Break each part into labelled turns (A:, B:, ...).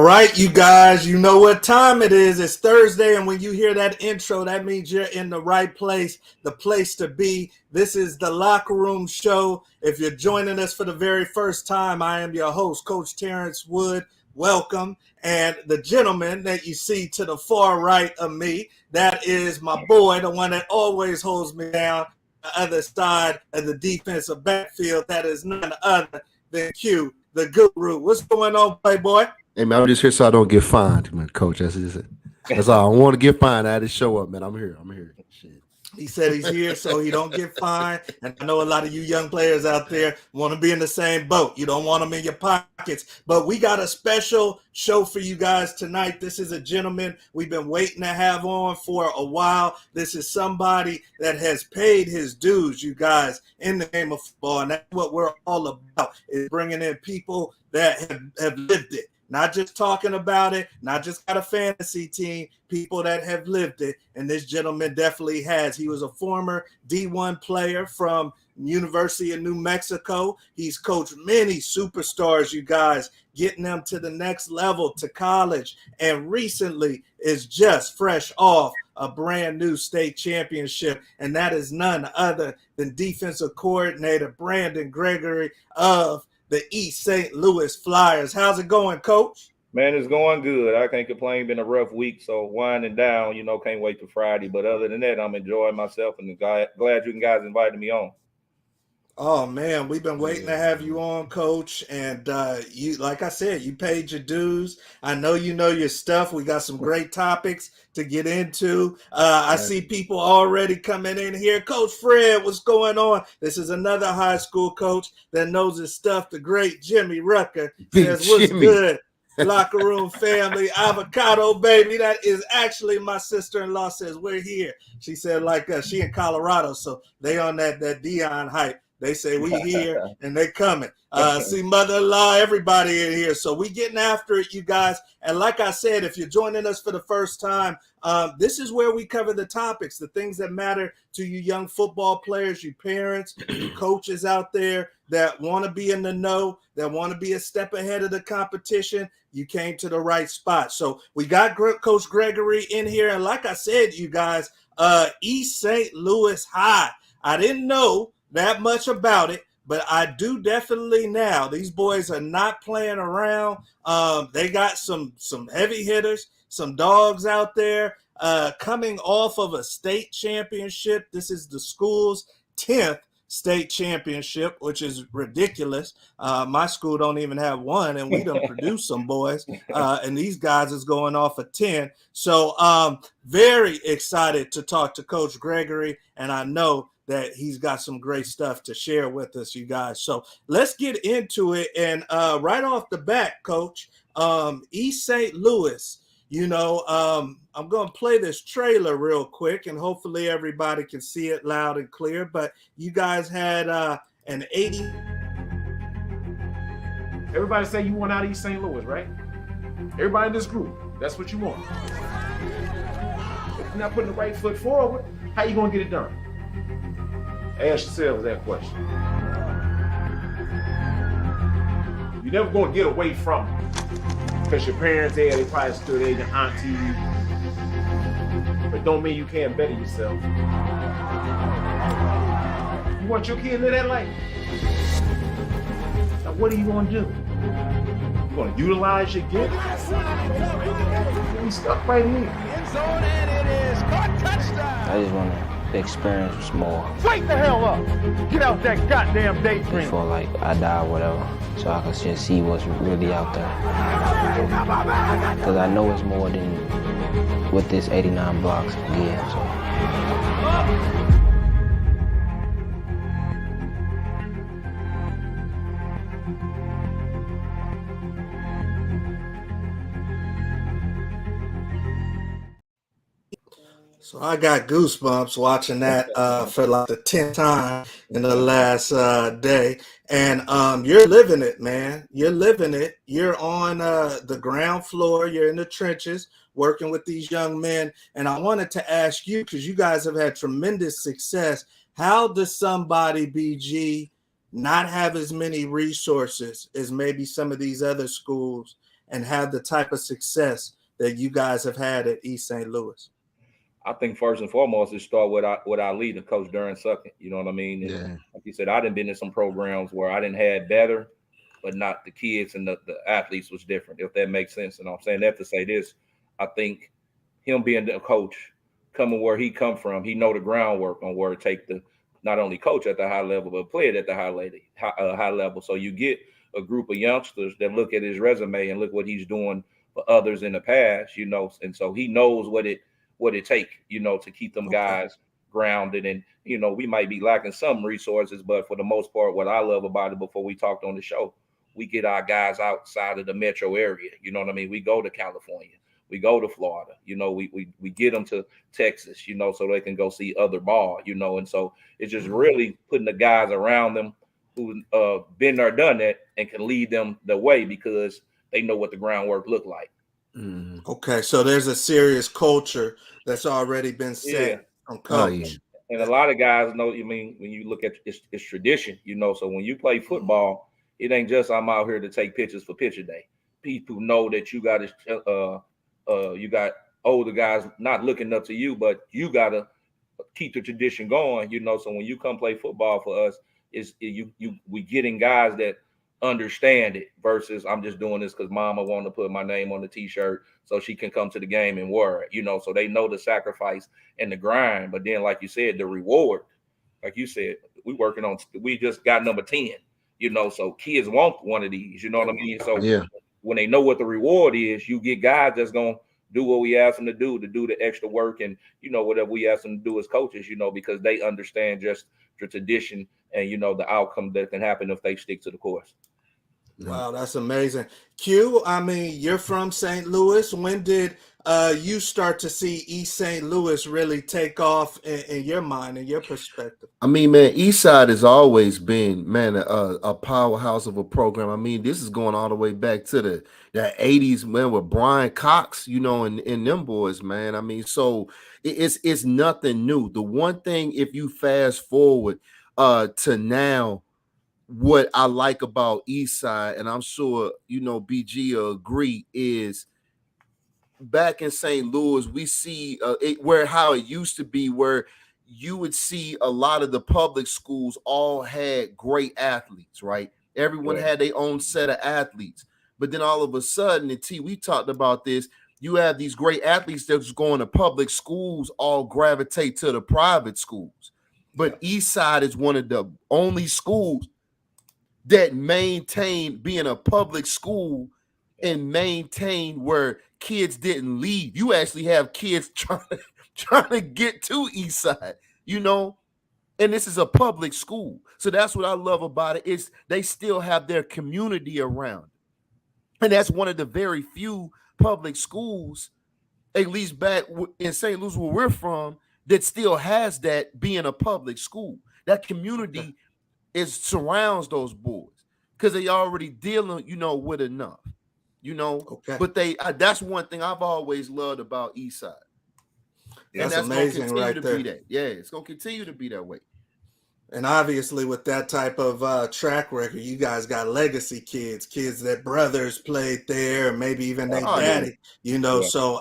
A: right, you guys, you know what time it is. It's Thursday, and when you hear that intro, that means you're in the right place, the place to be. This is the Locker Room Show. If you're joining us for the very first time, I am your host, Coach Terrence Wood. Welcome. And the gentleman that you see to the far right of me, that is my boy, the one that always holds me down, the other side of the defensive backfield. That is none other than Q, the guru. What's going on, Playboy?
B: Hey, man, I'm just here so I don't get fined, man, Coach. That's just it. That's all. I want to get fined. I had to show up, man. I'm here. Shit.
A: He said he's here so he don't get fined. And I know a lot of you young players out there want to be in the same boat. You don't want them in your pockets. But we got a special show for you guys tonight. This is a gentleman we've been waiting to have on for a while. This is somebody that has paid his dues, you guys, in the game of football. And that's what we're all about, is bringing in people that have lived it. Not just talking about it, not just got a fantasy team, people that have lived it. And this gentleman definitely has. He was a former D1 player from University of New Mexico. He's coached many superstars, you guys, getting them to the next level, to college. And recently is just fresh off a brand new state championship. And that is none other than defensive coordinator Brandon Gregory of the East St. Louis Flyers. How's it going, Coach?
C: Man, it's going good. I can't complain. Been a rough week, so winding down, can't wait till Friday. But other than that, I'm enjoying myself and glad you guys invited me on.
A: Oh, man, we've been waiting to have you on, Coach. And you, like I said, you paid your dues. I know you know your stuff. We got some great topics to get into. I see people already coming in here. Coach Fred, what's going on? This is another high school coach that knows his stuff. The great Jimmy Rucker says, what's good? Locker room family, avocado baby. That is actually my sister-in-law says we're here. She said like she in Colorado, so they on that Dion hype. They say we here and they coming. See mother-in-law, everybody in here. So we getting after it, you guys. And like I said, if you're joining us for the first time, this is where we cover the topics, the things that matter to you young football players, you parents, you coaches out there that want to be in the know, that want to be a step ahead of the competition. You came to the right spot. So we got Coach Gregory in here. And like I said, you guys, East St. Louis High. I didn't know that much about it, but I do definitely now. These boys are not playing around. They got some heavy hitters, some dogs out there coming off of a state championship. This is the school's 10th state championship, which is ridiculous. My school don't even have one, and we done produced some boys, and these guys is going off a 10. So very excited to talk to Coach Gregory, and I know that he's got some great stuff to share with us, you guys. So let's get into it. And right off the bat, Coach, East St. Louis, I'm going to play this trailer real quick, and hopefully everybody can see it loud and clear. But you guys had an 80.
D: Everybody say you want out of East St. Louis, right? Everybody in this group, that's what you want. If you're not putting the right foot forward, how you going to get it done? Ask yourselves that question. You're never going to get away from it. Because your parents there, they probably stood there, your auntie. But don't mean you can't better yourself. You want your kid to live that life? Now what are you going to do? You going to utilize your gift? You stuck right here.
E: End zone, and it is caught. Touchdown.
F: I just want to experience more.
E: Wake the hell up! Get out that goddamn daydream.
F: Before like I die or whatever, so I can just see what's really out there. Because I know it's more than what this 89 blocks can give. So.
A: So I got goosebumps watching that for like the 10th time in the last day. And you're living it, man. You're living it. You're on the ground floor. You're in the trenches working with these young men. And I wanted to ask you, because you guys have had tremendous success, how does somebody, BG, not have as many resources as maybe some of these other schools and have the type of success that you guys have had at East St. Louis?
C: I think first and foremost, it start with our leader, Coach Darren Suckett. You know what I mean? And
B: Yeah.
C: like you said, I done been in some programs where I didn't have better, but not the kids and the athletes was different, if that makes sense. And I'm saying that to say this, I think him being a coach, coming where he come from, he know the groundwork on where to take the not only coach at the high level, but play it at the high level. So you get a group of youngsters that look at his resume and look what he's doing for others in the past, you know, and so he knows what it take, you know, to keep them guys grounded. And, you know, we might be lacking some resources, but for the most part, what I love about it, before we talked on the show, we get our guys outside of the metro area. You know what I mean? We go to California, we go to Florida, you know, we get them to Texas, you know, so they can go see other ball, you know. And so it's just really putting the guys around them who been there, done that, and can lead them the way because they know what the groundwork look like.
A: Okay, so there's a serious culture that's already been set from coach.
C: And a lot of guys know, you mean, when you look at it's tradition, you know. So when you play football, it ain't just I'm out here to take pictures for picture day. People know that you got you got older guys not looking up to you, but you got to keep the tradition going, you know. So when you come play football for us, we getting guys that understand it versus I'm just doing this because mama wanted to put my name on the t-shirt so she can come to the game and wear it, you know. So they know the sacrifice and the grind, but then like you said, the reward, like you said, we just got number 10, you know, so kids want one of these, you know what I mean? So when they know what the reward is, you get guys that's gonna do what we ask them to do the extra work, and you know, whatever we ask them to do as coaches, you know, because they understand just the tradition and, you know, the outcome that can happen if they stick to the course.
A: Wow, that's amazing. Q, I mean, you're from St. Louis. When did you start to see East St. Louis really take off in your mind and your perspective?
B: I mean, man, Eastside has always been, man, a powerhouse of a program. I mean, this is going all the way back to the 80s, man, with Brian Cox, you know, and them boys, man. I mean, so it's nothing new. The one thing, if you fast forward to now, what I like about Eastside, and I'm sure, you know, BG will agree, is back in St. Louis, we see how it used to be, where you would see a lot of the public schools all had great athletes, right? Everyone had their own set of athletes. But then all of a sudden, and we talked about this, you have these great athletes that's going to public schools all gravitate to the private schools. But Eastside is one of the only schools that maintain being a public school and maintain where kids didn't leave. You actually have kids trying to get to Eastside, you know, and this is a public school. So that's what I love about it, is they still have their community around. And that's one of the very few public schools, at least back in St. Louis where we're from, that still has that, being a public school. That community surrounds those boys because they already dealing, you know, with enough, you know. But that's one thing I've always loved about Eastside. And that's
A: amazing,
B: gonna continue
A: right
B: to
A: there.
B: be that. Yeah, it's gonna continue to be that way.
A: And obviously, with that type of track record, you guys got legacy kids that brothers played there, or maybe even their daddy, you know. So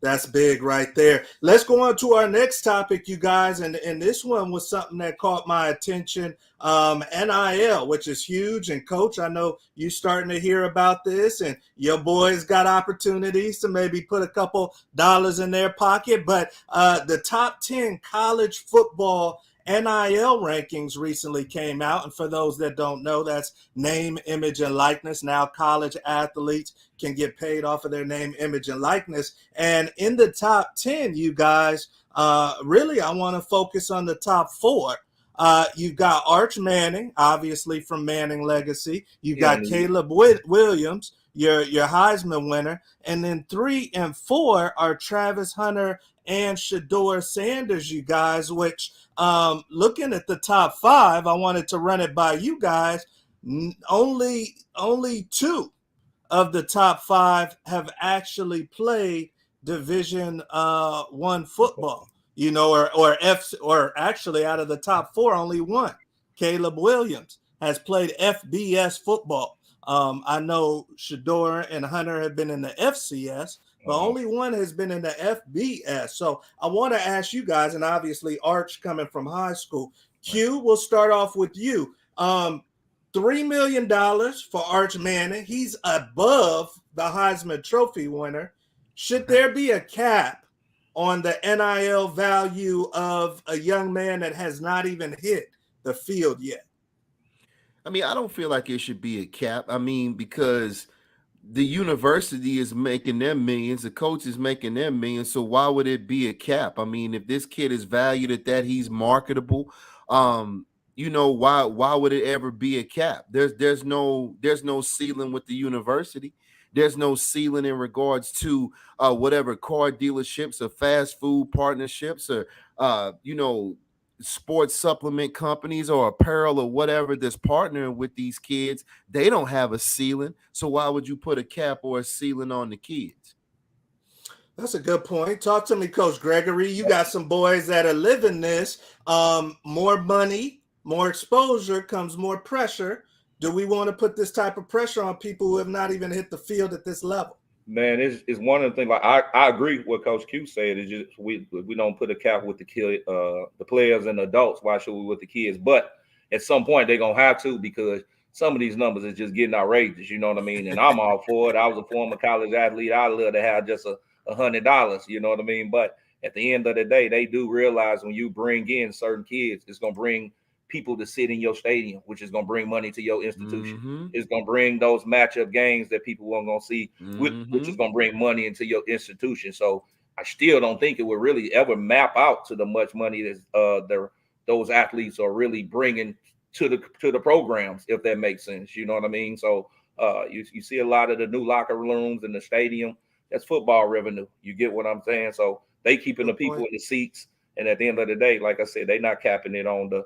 A: that's big right there. Let's go on to our next topic, you guys. And this one was something that caught my attention. NIL, which is huge. And Coach, I know you're starting to hear about this, and your boys got opportunities to maybe put a couple dollars in their pocket. But the top 10 college football NIL rankings recently came out. And for those that don't know, that's name, image, and likeness. Now college athletes can get paid off of their name, image, and likeness. And in the top 10, you guys, really, I want to focus on the top 4. You've got Arch Manning, obviously from Manning Legacy. You've got Caleb Williams, your Heisman winner. And then 3 and 4 are Travis Hunter and Shedeur Sanders, you guys, which looking at the top 5, I wanted to run it by you guys. Only 2 of the top 5 have actually played Division 1 football, you know, or actually out of the top 4, only 1. Caleb Williams has played FBS football. I know Shador and Hunter have been in the FCS, but only one has been in the FBS. So I want to ask you guys, and obviously Arch coming from high school. Q, we'll start off with you. $3 million for Arch Manning. He's above the Heisman Trophy winner. Should there be a cap on the NIL value of a young man that has not even hit the field yet?
B: I mean, I don't feel like it should be a cap. I mean, because the university is making them millions, the coach is making them millions. So why would it be a cap? I mean, if this kid is valued at that, he's marketable. Why would it ever be a cap? There's no ceiling with the university. There's no ceiling in regards to whatever car dealerships or fast food partnerships or sports supplement companies or apparel or whatever that's partnering with these kids. They don't have a ceiling. So why would you put a cap or a ceiling on the kids?
A: That's a good point. Talk to me, Coach Gregory. You got some boys that are living this. More money, more exposure comes more pressure. Do we want to put this type of pressure on people who have not even hit the field at this level?
C: Man, it's one of the things. Like I agree with what Coach Q said. It's just we don't put a cap with the players and the adults. Why should we with the kids? But at some point they're gonna have to, because some of these numbers is just getting outrageous. You know what I mean? And I'm all for it. I was a former college athlete. I love to have just $100. You know what I mean? But at the end of the day, they do realize when you bring in certain kids, it's gonna bring people to sit in your stadium, which is going to bring money to your institution.
B: Mm-hmm.
C: It's going to bring those matchup games that people weren't going to see,
B: Mm-hmm.
C: which is going to bring money into your institution. So I still don't think it would really ever map out to the much money that those athletes are really bringing to the programs, if that makes sense. You know what I mean? So you see a lot of the new locker rooms in the stadium. That's football revenue. You get what I'm saying? So they keeping the people in the seats. And at the end of the day, like I said, they're not capping it on the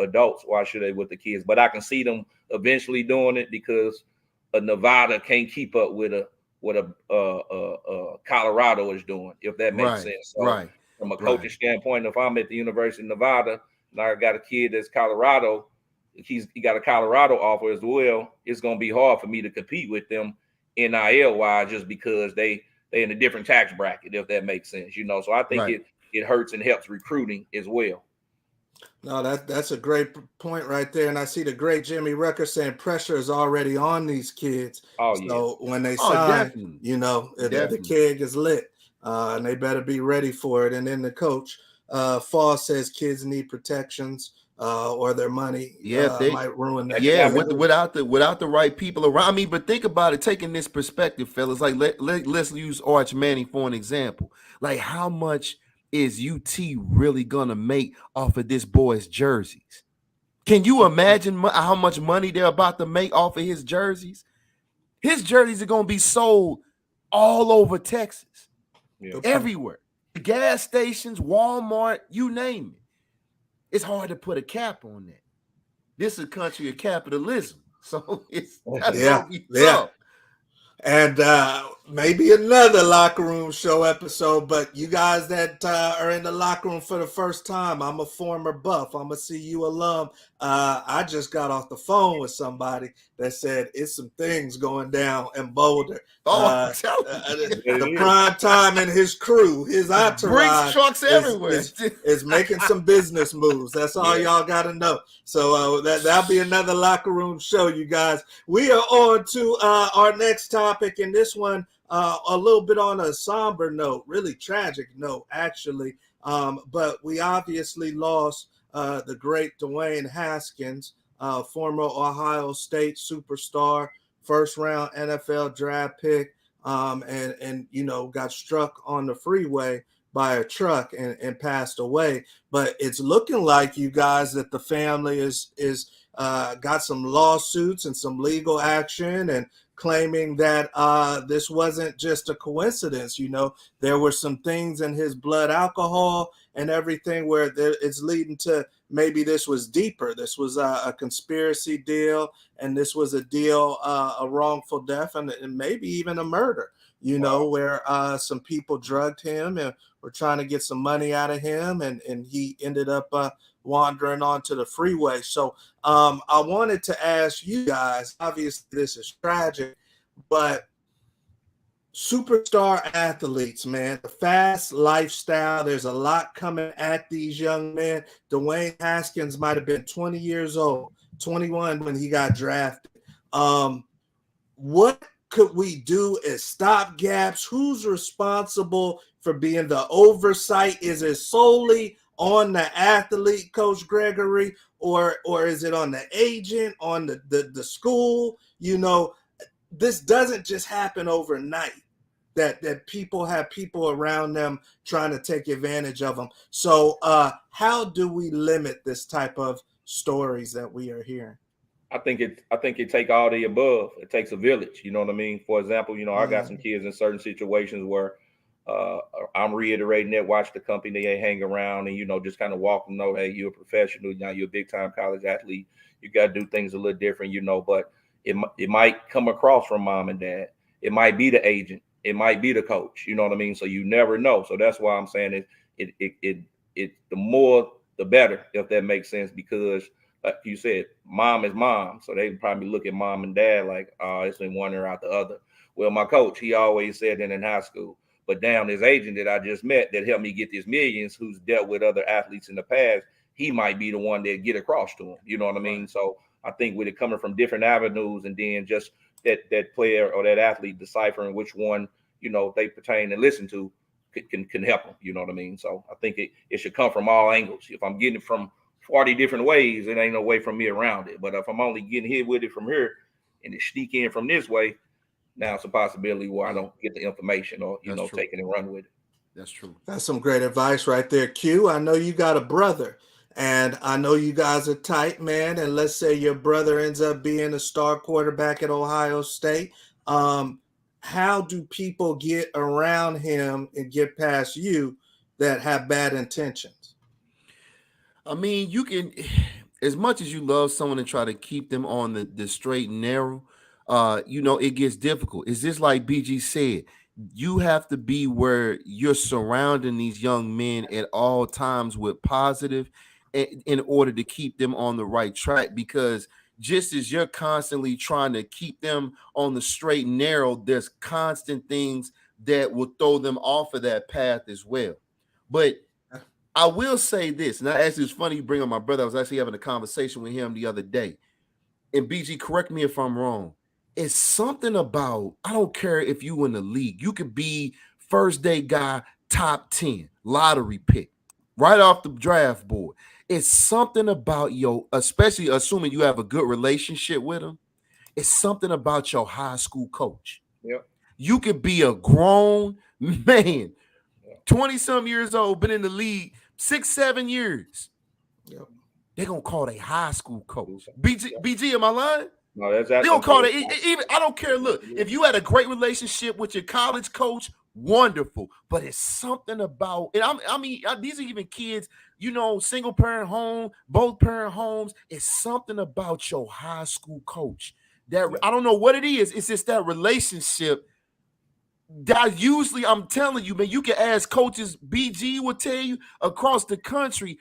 C: adults. Why should they with the kids? But I can see them eventually doing it, because a Nevada can't keep up with a Colorado is doing, if that makes sense. So from a coaching standpoint, if I'm at the University of Nevada and I got a kid that's Colorado, he got a Colorado offer as well, it's going to be hard for me to compete with them NIL wise, just because they in a different tax bracket, if that makes sense. So I think it hurts and helps recruiting as well.
A: No, that's a great point right there. And I see the great Jimmy Rucker saying pressure is already on these kids. So when they sign, the keg is lit, and they better be ready for it. And then the coach, Fall, says kids need protections, or their money might ruin that.
B: Yeah, without the right people around. I mean, but think about it, taking this perspective, fellas. Like let's use Arch Manning for an example. Like, how much is UT really gonna make off of this boy's jerseys? Can you imagine how much money they're about to make off of his jerseys? His jerseys are gonna be sold all over Texas, everywhere. Gas stations, Walmart, you name it. It's hard to put a cap on that. This is a country of capitalism, so that's
A: And maybe another locker room show episode. But you guys that are in the locker room for the first time, I'm a former Buff. I'm a CU alum. I just got off the phone with somebody that said it's some things going down in Boulder. The prime time and his crew, his entourage,
B: trucks everywhere,
A: is making some business moves. That's all y'all got to know. So that'll be another locker room show, you guys. We are on to our next topic, and this one a little bit on a somber note, really tragic note, actually. But we obviously lost the great DeWayne Haskins, former Ohio State superstar, first-round NFL draft pick, and got struck on the freeway by a truck and passed away. But it's looking like, you guys, that the family is got some lawsuits and some legal action, and claiming that this wasn't just a coincidence. There were some things in his blood alcohol and everything where it's leading to maybe this was deeper. This was a conspiracy deal, and this was a deal, a wrongful death, and maybe even a murder. you know, where some people drugged him and were trying to get some money out of him, and he ended up wandering onto the freeway. So I wanted to ask you guys, obviously this is tragic, but superstar athletes, man, the fast lifestyle, there's a lot coming at these young men. DeWayne Haskins might have been 20 years old, 21 when he got drafted. What could we do as stopgaps? Who's responsible for being the oversight? Is it solely on the athlete, Coach Gregory, or is it on the agent, on the school? You know, this doesn't just happen overnight. That people have people around them trying to take advantage of them. So how do we limit this type of stories that we are hearing?
C: I think it take all the above. It takes a village. You know what I mean? For example, you know, I got some kids in certain situations where I'm reiterating that, watch the company they hang around and, you know, just kind of walk them know, hey, you're a professional, now you're a big time college athlete. You got to do things a little different, you know, but it might come across from mom and dad. It might be the agent. It might be the coach. You know what I mean? So you never know. So that's why I'm saying it the more, the better, if that makes sense, because like you said, mom is mom. So they probably look at mom and dad like, oh, it's been one or out the other. Well, my coach, he always said that in high school. But down this agent that I just met that helped me get these millions, who's dealt with other athletes in the past, he might be the one that get across to him. You know what I mean? So I think with it coming from different avenues, and then just that player or that athlete deciphering which one, you know, they pertain and listen to can help them. You know what I mean? So I think it should come from all angles. If I'm getting it from 40 different ways, it ain't no way from me around it. But if I'm only getting hit with it from here and it sneak in from this way, now it's a possibility where I don't get the information or, you know, take it and run with it.
B: That's true.
A: That's some great advice right there, Q. I know you got a brother, and I know you guys are tight, man. And let's say your brother ends up being a star quarterback at Ohio State. How do people get around him and get past you that have bad intentions?
B: I mean, you can, as much as you love someone and try to keep them on the straight and narrow, you know, it gets difficult. It's just like BG said, you have to be where you're surrounding these young men at all times with positive in order to keep them on the right track, because just as you're constantly trying to keep them on the straight and narrow, there's constant things that will throw them off of that path as well. But I will say this, and actually it's funny you bring up my brother. I was actually having a conversation with him the other day. And BG, correct me if I'm wrong. It's something about, I don't care if you in the league, you could be first day guy, top 10, lottery pick, right off the draft board. It's something about especially assuming you have a good relationship with him, it's something about your high school coach.
C: Yep.
B: You could be a grown man, 20-some years old, been in the league 6-7 years.
A: Yep.
B: They're gonna call their high school coach. BG, am I lying?
C: No, that's
B: they don't call it. Even I don't care. Look, if you had a great relationship with your college coach, wonderful. But it's something about, and I mean, these are even kids, you know, single parent home, both parent homes. It's something about your high school coach that I don't know what it is. It's just that relationship. That usually, I'm telling you, man, you can ask coaches. BG will tell you across the country.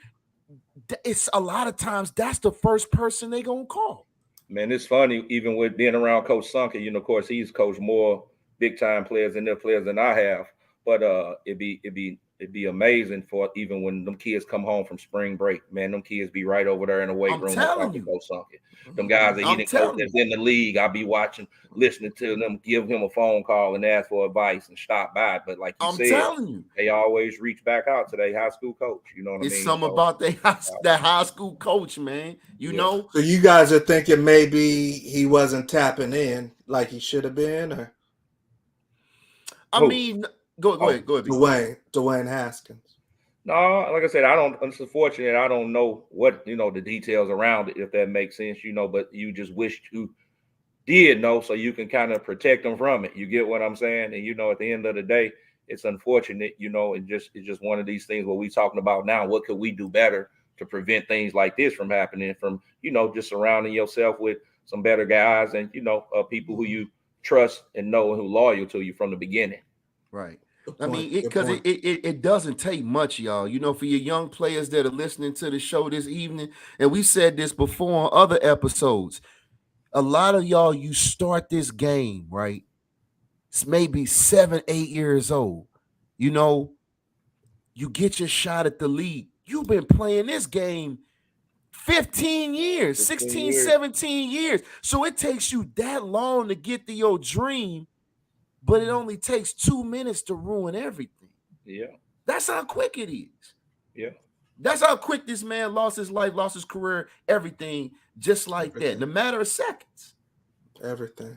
B: It's a lot of times that's the first person they gonna call.
C: Man, it's funny, even with being around Coach Sunken, you know, of course, he's coached more big time players and their players than I have. But it'd be amazing for even when them kids come home from spring break, man, them kids be right over there in the weight room talking Coach Sunken. Them guys that he didn't coach that's in the league, I'll be watching, listening to them, give him a phone call and ask for advice and stop by. But like you said, they always reach back out to their high school coach. You know what I mean?
B: It's something about that high school coach, man. You know.
A: So you guys are thinking maybe he wasn't tapping in like he should have been, or?
B: I mean, go ahead.
A: DeWayne Haskins.
C: No, like I said, it's unfortunate. I don't know what, you know, the details around it, if that makes sense, you know, but you just wish you did know so you can kind of protect them from it. You get what I'm saying? And, you know, at the end of the day, it's unfortunate, you know, it's just one of these things what we're talking about now. What could we do better to prevent things like this from happening, from, you know, just surrounding yourself with some better guys and, you know, people who you trust and know who's loyal to you from the beginning.
B: Right.
A: Good
B: I
A: point.
B: mean,
A: Good
B: because
A: point.
B: it doesn't take much, y'all. You know, for your young players that are listening to the show this evening, and we said this before on other episodes. A lot of y'all, you start this game, right? It's maybe 7, 8 years old. You know, you get your shot at the league. You've been playing this game 15 years,
C: 15
B: 16,
C: years.
B: 17 years. So it takes you that long to get to your dream, but it only takes 2 minutes to ruin everything.
C: Yeah.
B: That's how quick it is.
C: Yeah.
B: That's how quick this man lost his life, lost his career, everything, just like that, in a matter of seconds.
A: Everything,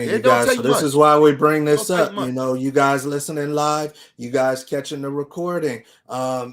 A: you
B: It don't
A: guys.
B: take
A: So this
B: much.
A: is why we bring this
B: Don't take
A: up.
B: much.
A: You know, you guys listening live, you guys catching the recording.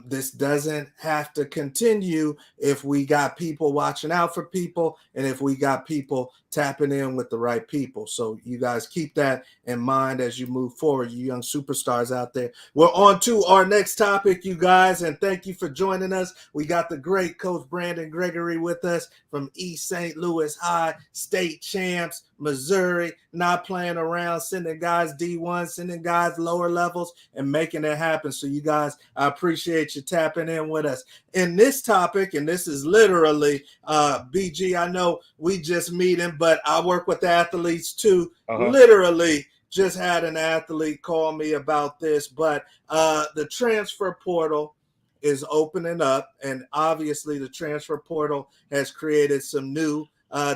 A: This doesn't have to continue if we got people watching out for people, and if we got people tapping in with the right people. So you guys keep that in mind as you move forward, you young superstars out there. We're on to our next topic, you guys, and thank you for joining us. We got the great Coach Brandon Gregory with us from East St. Louis High, state champs, Missouri, not playing around, sending guys D1, sending guys lower levels, and making it happen. So you guys, I appreciate you tapping in with us. In this topic, and this is literally, BG, I know we just meeting, but I work with athletes too. Literally just had an athlete call me about this, but the transfer portal is opening up, and obviously the transfer portal has created some new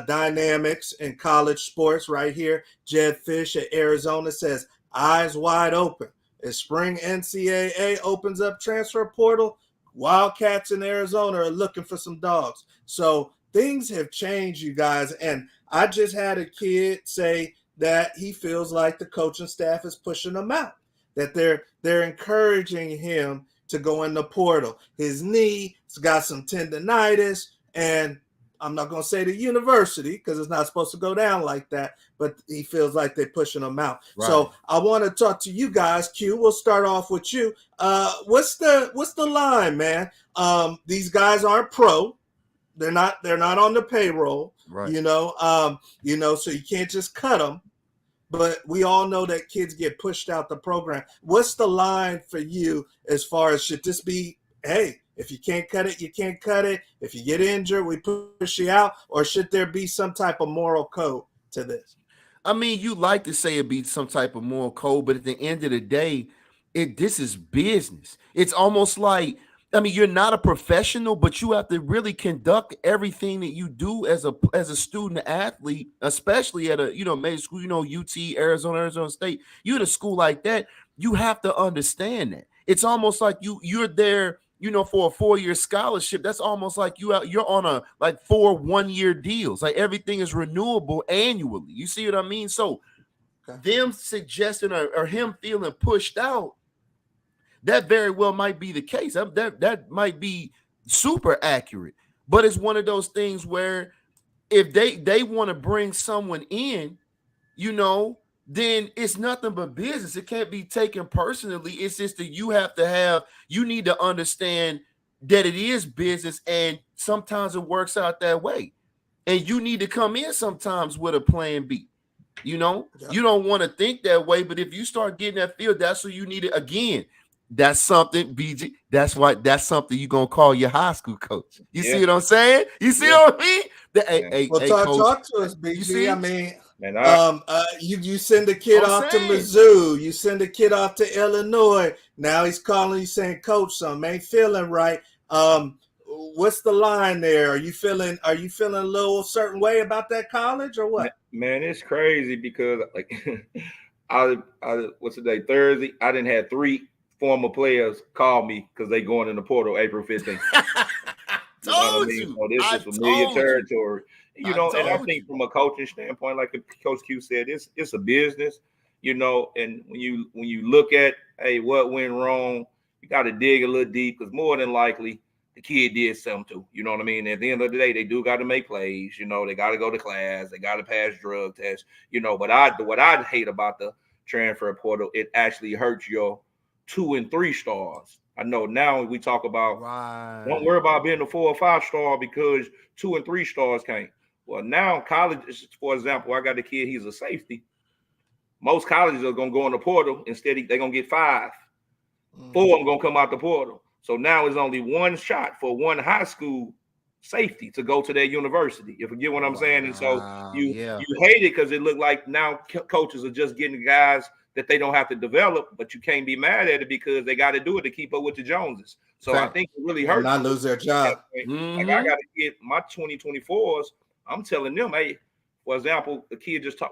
A: dynamics in college sports right here. Jed Fish at Arizona says, eyes wide open. As spring NCAA opens up transfer portal, Wildcats in Arizona are looking for some dogs. So things have changed, you guys. And I just had a kid say that he feels like the coaching staff is pushing him out, that they're encouraging him to go in the portal. His knee has got some tendonitis, and I'm not going to say the university because it's not supposed to go down like that, but he feels like they're pushing him out. Right. So I want to talk to you guys. Q, we'll start off with you. What's the line, man? These guys aren't pro. They're not on the payroll, right. You know, so you can't just cut them. But we all know that kids get pushed out the program. What's the line for you as far as, should this be, hey, if you can't cut it, you can't cut it. If you get injured, we push you out. Or should there be some type of moral code to this?
B: I mean, you like to say it be some type of moral code, but at the end of the day, this is business. It's almost like, I mean, you're not a professional, but you have to really conduct everything that you do as a student athlete, especially at a, major school, UT, Arizona State. You're at a school like that, you have to understand that. It's almost like you're there, for a 4-year scholarship. That's almost like you're on a 4 1-year deals. Like everything is renewable annually. You see what I mean? So them suggesting or him feeling pushed out, that very well might be the case. That might be super accurate. But it's one of those things where if they want to bring someone in, then it's nothing but business. It can't be taken personally. It's just that you need to understand that it is business, and sometimes it works out that way. And you need to come in sometimes with a plan B. You don't want to think that way, but if you start getting that feel, that's what you need it again. That's something, BG. That's something you're gonna call your high school coach. You see what I'm saying? You see what I mean?
A: Talk to us, BG. You see? I mean, you send a kid off to Mizzou, you send a kid off to Illinois. Now he's calling you saying, "Coach, something ain't feeling right." What's the line there? Are you feeling a little certain way about that college or what?
C: Man, it's crazy because I what's the day? Thursday. I didn't have 3 former players call me because they going in the portal April 15th.
B: Told you.
C: So this is familiar territory. And I think from a coaching standpoint, like Coach Q said, it's a business, and when you look at, hey, what went wrong, you got to dig a little deep, because more than likely the kid did something too. You know what I mean? At the end of the day, they do got to make plays. They got to go to class. They got to pass drug tests. But what I hate about the transfer portal, it actually hurts your 2 and 3 stars. I know now we talk about, don't worry about being a 4 or 5 star because 2 and 3 stars can't. Well, now college, for example, I got a kid, he's a safety. Most colleges are going to go in the portal. Instead, they're going to get 5. 4 of them going to come out the portal. So now it's only one shot for one high school safety to go to their university. If you get what I'm saying. And so you hate it because it looked like now coaches are just getting guys that they don't have to develop, but you can't be mad at it because they got to do it to keep up with the Joneses. So I think it really hurts.
A: Not lose their job.
C: Like I got to get my 2024s. I'm telling them, hey, for example,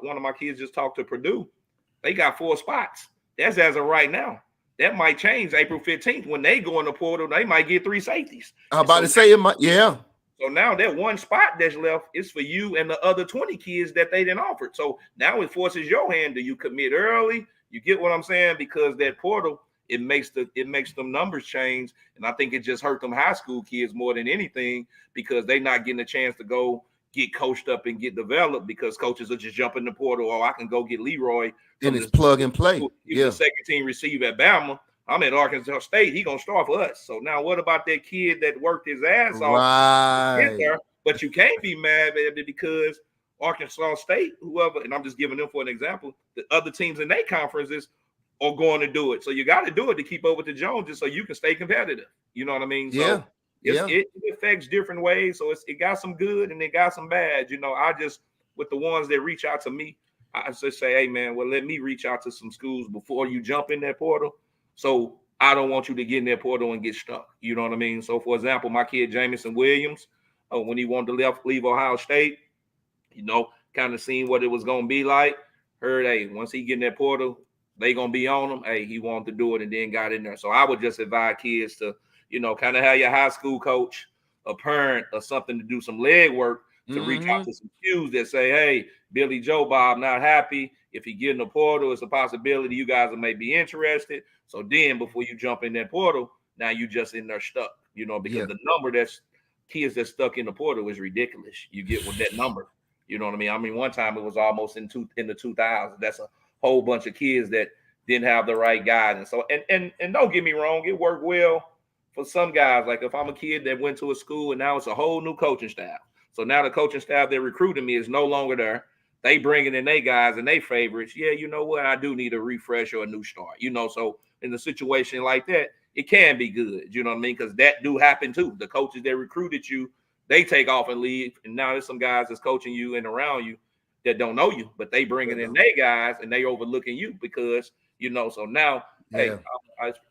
C: one of my kids just talked to Purdue. They got 4 spots. That's as of right now. That might change April 15th. When they go in the portal, they might get 3 safeties.
B: I'm about to say it might, yeah.
C: So now that one spot that's left is for you and the other 20 kids that they didn't offer. So now it forces your hand. Do you commit early? You get what I'm saying? Because that portal, it makes them numbers change. And I think it just hurt them high school kids more than anything because they're not getting a chance to go get coached up and get developed because coaches are just jumping the portal. Oh, I can go get Leroy.
B: And it's plug and play.
C: He's the second team receiver at Bama. I'm at Arkansas State. He's going to start for us. So now what about that kid that worked his ass off?
B: Right.
C: But you can't be mad at it because Arkansas State, whoever, and I'm just giving them for an example, the other teams in their conferences are going to do it. So you got to do it to keep up with the Joneses so you can stay competitive. You know what I mean? So it affects different ways. So it got some good and it got some bad. You know, I just, with the ones that reach out to me, I just say, hey, man, well, let me reach out to some schools before you jump in that portal. So I don't want you to get in that portal and get stuck. You know what I mean? So, for example, my kid Jamison Williams, when he wanted to leave Ohio State, you know, kind of seeing what it was going to be like, heard, hey, once he get in that portal, they going to be on him. Hey, he wanted to do it and then got in there. So I would just advise kids to, you know, kind of have your high school coach, a parent, or something to do some leg work to reach out to some cues that say, hey, Billy Joe Bob not happy. If he get in the portal, it's a possibility you guys may be interested. So then before you jump in that portal, now you just in there stuck, you know, because the number that's kids that's stuck in the portal is ridiculous. You get with that number. You know what I mean? I mean, one time it was almost in the 2000s. That's a whole bunch of kids that didn't have the right guidance. So and don't get me wrong, it worked well for some guys. Like if I'm a kid that went to a school and now it's a whole new coaching staff. So now the coaching staff that recruited me is no longer there. They bringing in their guys and their favorites. Yeah, you know what? I do need a refresh or a new start. You know, so in a situation like that, it can be good. You know what I mean? Because that do happen too. The coaches that recruited you, they take off and leave. And now there's some guys that's coaching you and around you that don't know you, but they bringing in their guys and they overlooking you because, you know, so now, hey,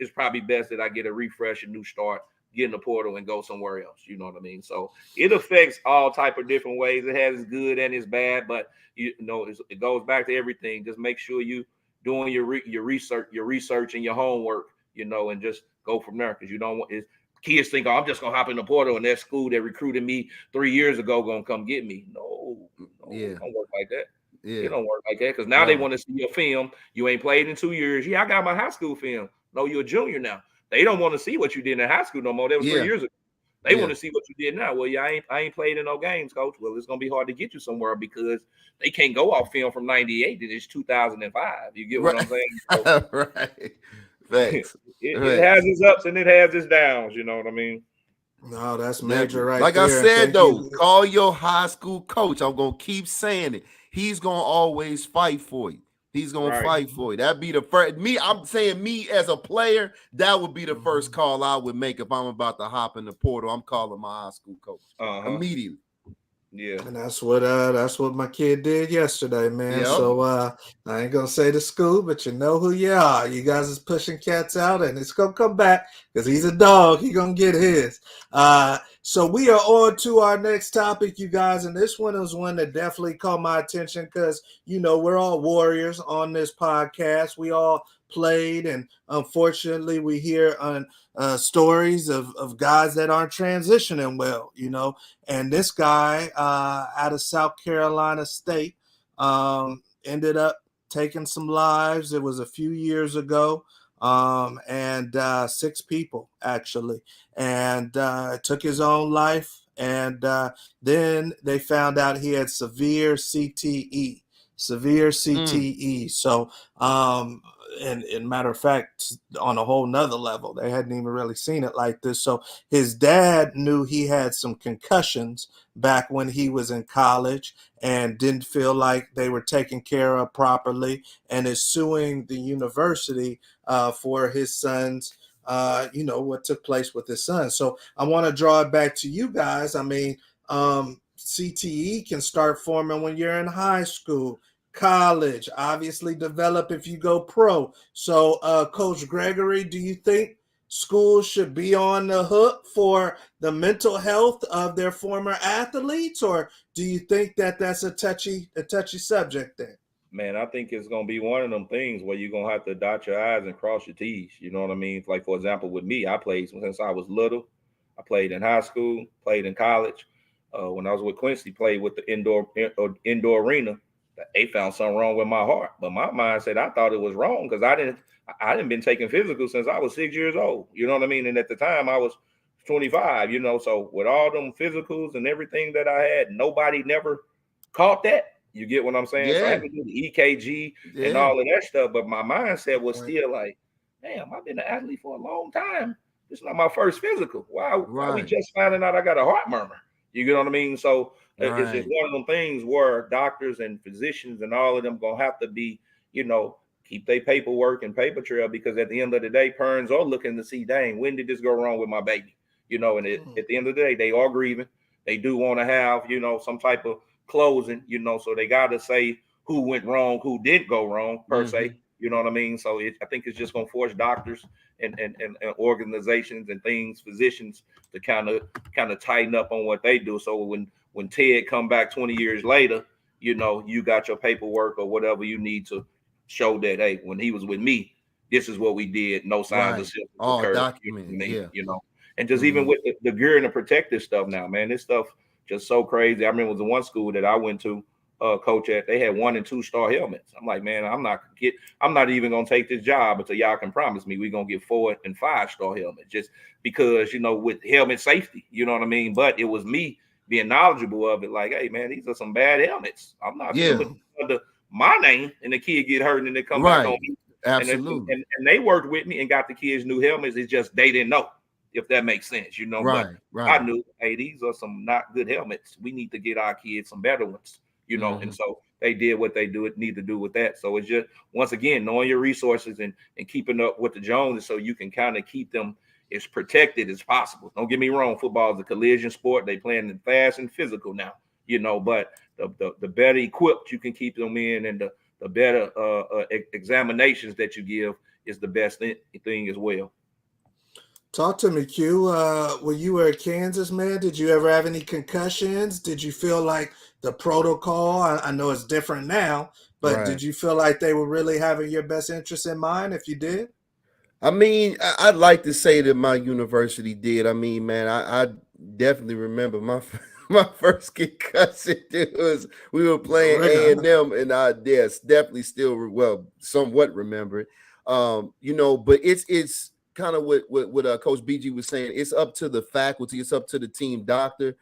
C: it's probably best that I get a refresh, a new start, get in the portal and go somewhere else. You know what I mean? So it affects all type of different ways. It has its good and its bad, but you know, it goes back to everything. Just make sure you doing your research and your homework, you know, and just go from there. Because you don't want kids think, oh, I'm just gonna hop in the portal and that school that recruited me 3 years ago gonna come get me. No, it don't work like that. It don't work like that because now they want to see your film. You ain't played in 2 years. Yeah, I got my high school film. No, you're a junior now. They don't want to see what you did in high school no more. That was 3 years ago. They want to see what you did now. Well, yeah, I ain't played in no games, coach. Well, it's gonna be hard to get you somewhere because they can't go off film from 98 and it's 2005. You get what I'm saying? So,
B: right. Thanks.
C: It has its ups and it has its downs. You know what I mean?
A: No, that's major right
B: like
A: there.
B: I said, though, call your high school coach. I'm going to keep saying it. He's going to always fight for you. He's going to fight for you. That'd be the first. I'm saying me as a player, that would be the first call I would make if I'm about to hop in the portal. I'm calling my high school coach immediately.
C: Yeah,
A: and that's what my kid did yesterday, man. So I ain't gonna say the school, but you know who you are. You guys is pushing cats out, and it's gonna come back because he's a dog. He gonna get his. So we are on to our next topic, you guys, and this one is one that definitely caught my attention because you know we're all warriors on this podcast. We all played, and unfortunately, we hear on stories of guys that aren't transitioning well, you know. And this guy out of South Carolina State ended up taking some lives. It was a few years ago, and 6 people actually, and took his own life. And then they found out he had severe CTE. severe CTE. So, and matter of fact, on a whole nother level, they hadn't even really seen it like this. So his dad knew he had some concussions back when he was in college and didn't feel like they were taken care of properly, and is suing the university for his son's, what took place with his son. So I want to draw it back to you guys. I mean, CTE can start forming when you're in high school, college, obviously develop if you go pro. So, Coach Gregory, do you think schools should be on the hook for the mental health of their former athletes, or do you think that that's a touchy subject there?
C: Man, I think it's gonna be one of them things where you're gonna have to dot your I's and cross your T's. You know what I mean? Like, for example, with me, I played since I was little. I played in high school, played in college. When I was with Quincy, played with the indoor arena. They found something wrong with my heart, but my mind said I thought it was wrong because I didn't been taking physical since I was 6 years old. You know what I mean? And at the time I was 25. You know, so with all them physicals and everything that I had, nobody never caught that. You get what I'm saying?
B: Yeah.
C: So I had to do the EKG and all of that stuff. But my mindset was still like, damn, I've been an athlete for a long time. This is not my first physical. Why we just finding out I got a heart murmur? You get what I mean? So it's just one of them things where doctors and physicians and all of them gonna have to be, keep their paperwork and paper trail, because at the end of the day, parents are looking to see, dang, when did this go wrong with my baby? And at the end of the day, they are grieving. They do want to have, some type of closing, so they got to say who went wrong, who did go wrong per se. You know what I mean? So I think it's just going to force doctors and organizations and things, physicians, to kind of tighten up on what they do. So when Ted come back 20 years later, you got your paperwork or whatever you need to show that, hey, when he was with me, this is what we did. No signs of symptoms occurred.
B: Documented,
C: And just even with the gear and the protective stuff now, man, this stuff just so crazy. I remember it was the one school that I went to, coach at, they had 1- and 2-star helmets. I'm like, man, I'm not even gonna take this job until y'all can promise me we're gonna get 4- and 5-star helmets, just because, with helmet safety, you know what I mean? But it was me being knowledgeable of it, like, hey man, these are some bad helmets. I'm not gonna put under my name and the kid get hurt and they come back on me.
B: Absolutely.
C: And they worked with me and got the kids new helmets. It's just they didn't know, if that makes sense, But I knew, hey, these are some not good helmets. We need to get our kids some better ones, and so they did what they need to do with that. So it's just, once again, knowing your resources and keeping up with the Joneses so you can kind of keep them as protected as possible. Don't get me wrong, football is a collision sport. They playing in fast and physical now, but the better equipped you can keep them in, and the better examinations that you give is the best thing as well.
A: Talk to me, Q. When you were at Kansas, man, did you ever have any concussions? Did you feel like the protocol, I know it's different now, but did you feel like they were really having your best interest in mind if you did?
B: I mean, I'd like to say that my university did. I mean, man, I definitely remember my first concussion. We were playing A&M, and I definitely still somewhat remember it. But it's kind of what Coach BG was saying. It's up to the faculty, it's up to the team doctor,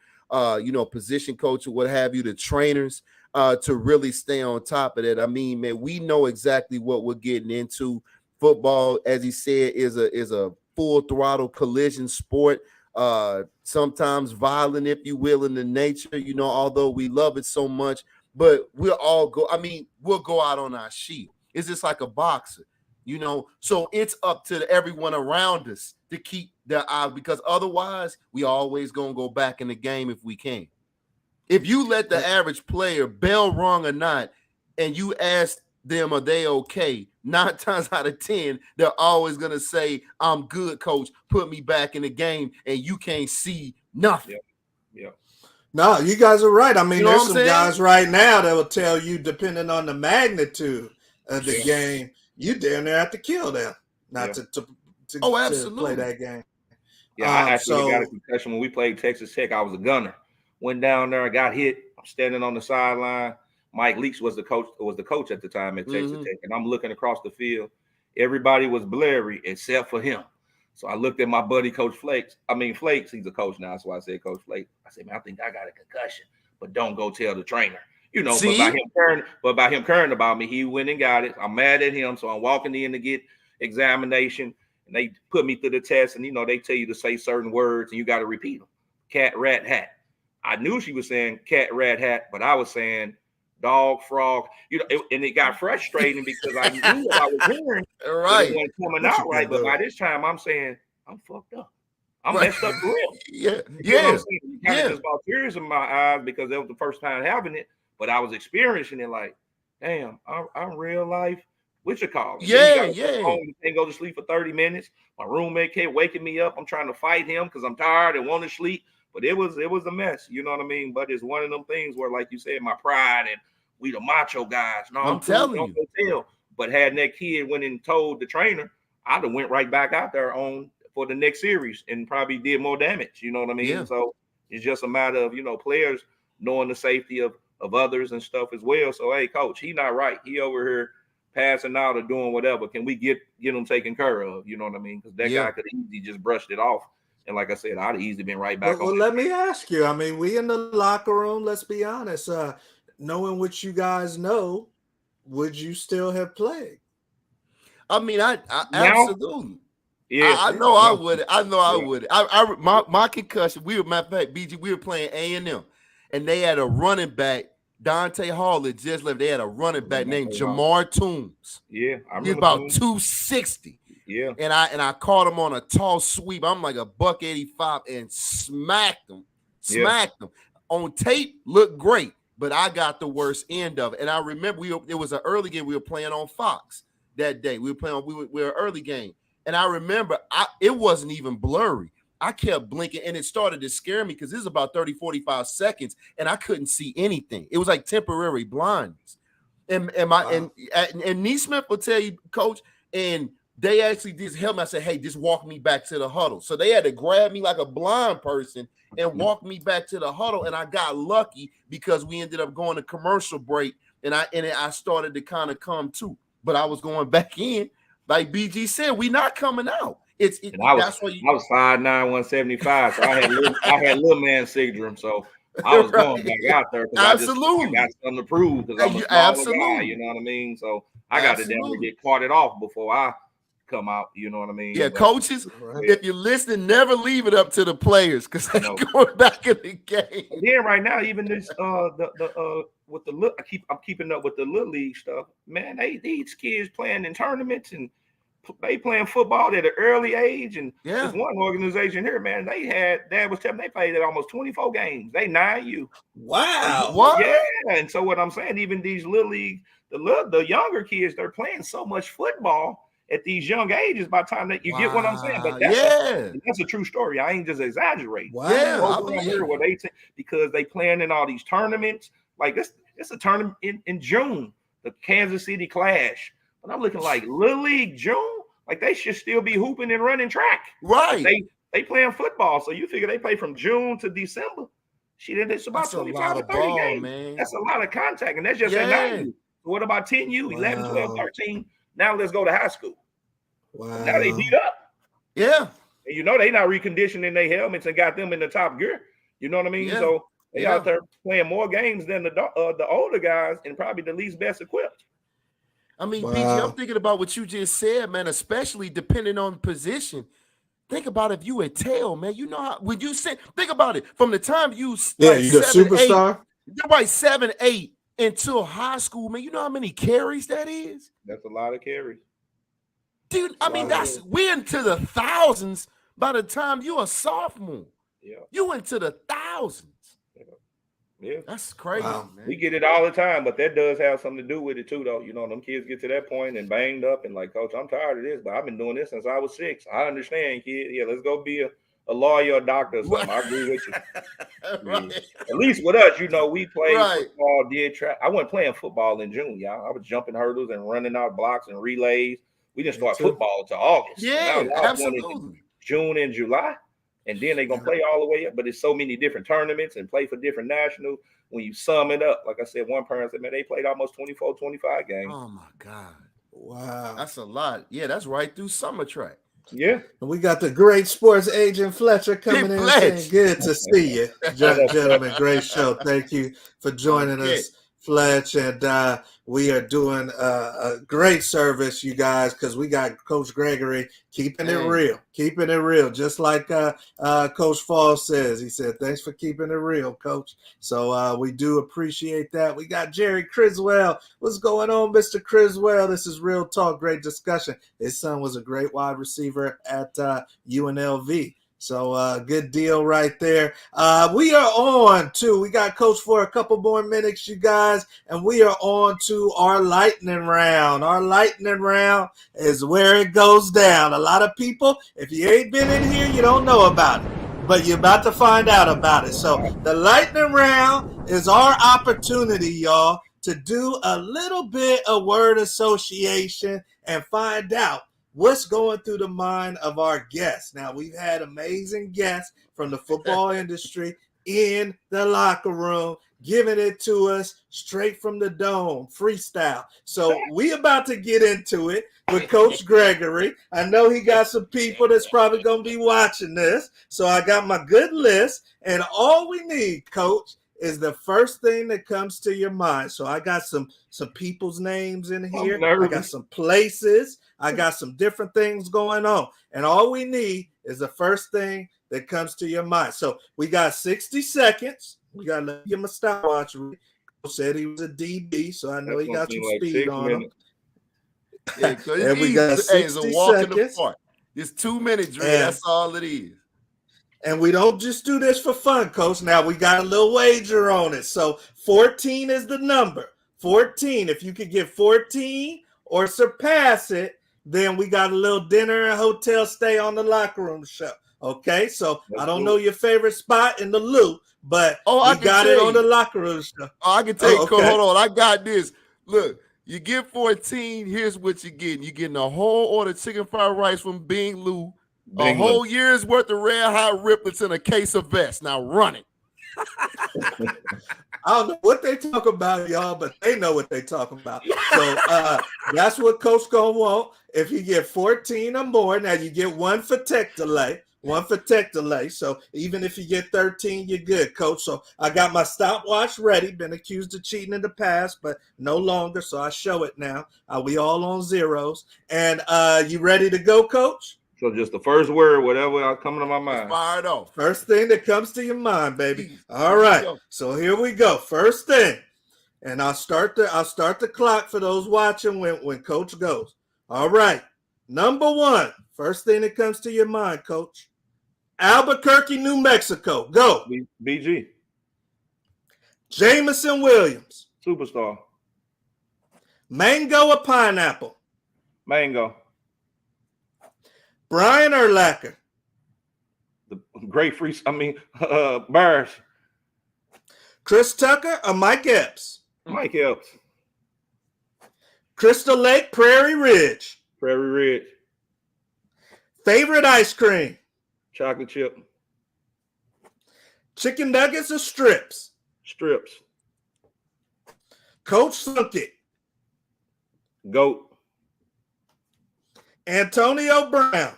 B: position coach or what have you, the trainers, to really stay on top of that. I mean, man, we know exactly what we're getting into. Football, as he said, is a full throttle collision sport. Sometimes violent, if you will, in the nature, although we love it so much, but we'll go out on our sheet. It's just like a boxer, so it's up to everyone around us to keep their eye, because otherwise we always gonna go back in the game if we can. If you let the average player, bell rung or not, and you ask them, are they okay? 9 times out of 10, they're always gonna say, I'm good, coach. Put me back in the game, and you can't see nothing.
C: Yeah.
A: No, you guys are right. I mean, there's some guys right now that will tell you, depending on the magnitude of the game, you damn near have to kill them to play that game.
C: Yeah, I actually got a concussion when we played Texas Tech. I was a gunner. Went down there, got hit. I'm standing on the sideline. Mike Leach was the coach at the time at Texas Tech, and I'm looking across the field. Everybody was blurry except for him. So I looked at my buddy, Coach Flakes. Flakes, he's a coach now, that's why I said Coach Flakes. I said, man, I think I got a concussion, but don't go tell the trainer. You know,
B: See?
C: but by him caring about me, he went and got it. I'm mad at him, so I'm walking in to get examination, and they put me through the test, and you know, they tell you to say certain words, and you got to repeat them. Cat, rat, hat. I knew she was saying cat, rat, hat, but I was saying dog, frog. You know, and it got frustrating because I knew what I was hearing.
B: Right.
C: It wasn't coming out right, but by this time, I'm saying I'm fucked up. I'm messed up for real.
B: Yeah.
C: You know what I'm saying? You kind of just brought tears in my eyes because that was the first time having it. But I was experiencing it like, damn, I'm real life. What you call it?
B: Yeah.
C: Can't go to sleep for 30 minutes. My roommate kept waking me up. I'm trying to fight him because I'm tired and want to sleep. But it was a mess. You know what I mean? But it's one of them things where, like you said, my pride and we the macho guys. No,
B: I'm telling you.
C: But had that kid went and told the trainer, I'd have went right back out there for the next series and probably did more damage. You know what I mean?
B: Yeah.
C: So it's just a matter of, you know, players knowing the safety of others and stuff as well. So, hey, coach, he not right. He over here passing out or doing whatever. Can we get him taken care of? You know what I mean? Because that guy could easily just brushed it off. And like I said, I'd have easily been right back on.
A: Well, let me ask you. I mean, we in the locker room, let's be honest. Knowing what you guys know, would you still have played?
B: I mean, I absolutely.
C: Yeah,
B: I know I would. I know I would. My concussion. Matter of fact, BG, we were playing A&M, and they had a running back. Dante Hall had just left. They had a running back named Jamar Toombs.
C: Yeah, I remember.
B: He was about 260.
C: Yeah,
B: and I caught him on a tall sweep. I'm like $185 and smacked him. On tape. Looked great, but I got the worst end of it. And I remember it was an early game. We were playing on Fox that day. We were early game. And I remember it wasn't even blurry. I kept blinking, and it started to scare me because this is about 30, 45 seconds, and I couldn't see anything. It was like temporary blindness. And Neesmith will tell you, coach, and they actually just helped me. I said, hey, just walk me back to the huddle. So they had to grab me like a blind person and walk me back to the huddle. And I got lucky because we ended up going to commercial break, and I started to kind of come to. But I was going back in. Like BG said, we not coming out. I was
C: 5'9", 175, so I had little man syndrome. So I was going back out there because I got something to prove because I'm a smaller guy. You know what I mean? So I got to definitely get carted off before I come out. You know what I mean?
B: Yeah, coaches, if you're listening, never leave it up to the players because they're going back in the game.
C: And then right now, even this with the look, I'm keeping up with the little league stuff. Man, these kids playing in tournaments and they playing football at an early age. And there's one organization here, man. Dad was telling me they played at almost 24 games. They 9U.
A: Wow.
B: What?
C: Yeah. And so what I'm saying, even these little league, the younger kids, they're playing so much football at these young ages. By the time that you get what I'm saying, but that's a true story. I ain't just exaggerating.
A: Wow.
B: Yeah,
C: because they playing in all these tournaments. Like this, it's a tournament in June, the Kansas City Clash. But I'm looking like Little League June. Like they should still be hooping and running track.
B: Right.
C: They playing football. So you figure they play from June to December. It's about 25 to 30 games. Man. That's a lot of contact. And that's just at 9U. So what about 10U, 11, 12, 13? Now let's go to high school.
A: Wow.
C: Now they beat up.
B: Yeah.
C: And you know they not reconditioning their helmets and got them in the top gear. You know what I mean?
B: Yeah.
C: So they out there playing more games than the older guys and probably the least best equipped.
B: I mean, BG, I'm thinking about what you just said, man, especially depending on position. Think about if you had tail, man. You know how when you say, think about it from the time you
A: you're a superstar.
B: You're right, 7, 8 until high school, man. You know how many carries that is?
C: That's a lot of carries.
B: Dude, I mean, we're into the thousands by the time you're a sophomore.
C: Yeah.
B: You into the thousands.
C: Yeah.
B: That's crazy, man.
C: We get it all the time, but that does have something to do with it too, though. You know, them kids get to that point and banged up and like, coach, I'm tired of this, but I've been doing this since I was 6. I understand, kid. Yeah, let's go be a lawyer or doctor or something. I agree with you.
B: Right.
C: At least with us, you know, we played football, did track. I wasn't playing football in June, y'all. I was jumping hurdles and running out blocks and relays. We didn't start football until August.
B: Yeah, absolutely.
C: June and July. And then they're going to play all the way up. But it's so many different tournaments and play for different nationals. When you sum it up, like I said, one parent said, man, they played almost 24, 25 games.
B: Oh, my God.
A: Wow.
B: That's a lot. Yeah, that's right through summer track.
C: Yeah.
A: And we got the great sports agent Fletcher coming in saying, good to see you. Gentlemen, great show. Thank you for joining us. Fletch, and we are doing a great service, you guys, because we got Coach Gregory keeping it real, just like Coach Fall says. He said, "Thanks for keeping it real, Coach." So we do appreciate that. We got Jerry Criswell. What's going on, Mr. Criswell? This is Real Talk, great discussion. His son was a great wide receiver at UNLV. So good deal right there. We are on to, we got Coach for a couple more minutes, you guys, and we are on to our lightning round. Our lightning round is where it goes down. A lot of people, if you ain't been in here, you don't know about it, but you're about to find out about it. So the lightning round is our opportunity, y'all, to do a little bit of word association and find out what's going through the mind of our guests. Now, we've had amazing guests from the football industry in the locker room, giving it to us straight from the dome, freestyle. So we about to get into it with Coach Gregory. I know he got some people that's probably going to be watching this. So I got my good list, and all we need, Coach, is the first thing that comes to your mind. So I got some people's names in here. I got some places. I got some different things going on. And all we need is the first thing that comes to your mind. So we got 60 seconds. We got to give him a stopwatch. Coach said he was a DB, so I know he got some speed on him.
B: Yeah, and we got 60 seconds. It's 2 minutes, Ray. That's all it is.
A: And we don't just do this for fun, Coach. Now, we got a little wager on it. So 14 is the number. 14. If you could get 14 or surpass it, then we got a little dinner and hotel stay on the locker room show. Okay? So I don't know your favorite spot in the loop, but we got it on the locker room show.
B: I can tell you, okay. Hold on. I got this. Look, you get 14. Here's what you're getting. You're getting a whole order of chicken fried rice from Bing Lou. A whole year's worth of red hot riblets in a case of vest. Now run it.
A: I don't know what they talk about, y'all, but they know what they talking about. So that's what Coach gonna want. If you get 14 or more, now you get one for tech delay. So even if you get 13, you're good, Coach. So I got my stopwatch ready. Been accused of cheating in the past, but no longer. So I show it now. We all on zeros. And you ready to go, Coach?
C: So just the first word, whatever coming to my mind.
B: Fired off.
A: First thing that comes to your mind, baby. All right. So here we go. First thing. And I'll start the clock for those watching when Coach goes. All right. Number one. First thing that comes to your mind, Coach. Albuquerque, New Mexico. Go.
C: BG.
A: Jameson Williams.
C: Superstar.
A: Mango or pineapple?
C: Mango.
A: Brian Urlacher.
C: The great Bears.
A: Chris Tucker or Mike Epps?
C: Mike Epps.
A: Crystal Lake, Prairie Ridge.
C: Prairie Ridge.
A: Favorite ice cream?
C: Chocolate chip.
A: Chicken nuggets or strips?
C: Strips.
A: Coach Sunkett.
C: Goat.
A: Antonio Brown.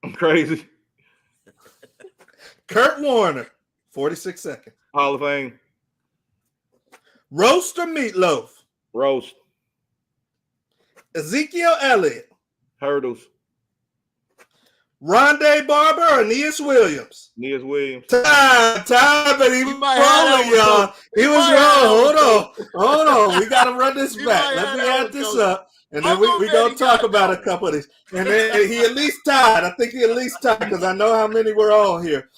C: I'm crazy.
A: Kurt Warner. 46 seconds.
C: Hall of Fame.
A: Roast or meatloaf?
C: Roast.
A: Ezekiel Elliott.
C: Hurdles.
A: Rondé Barber or Aeneas Williams?
C: Aeneas Williams.
A: Time, but he was rolling, y'all. He was rolling. Hold on. We got to run this back. Let me add this up. And then we going to talk about a couple of these. And then he at least tied. I think he at least tied because I know how many we're on here.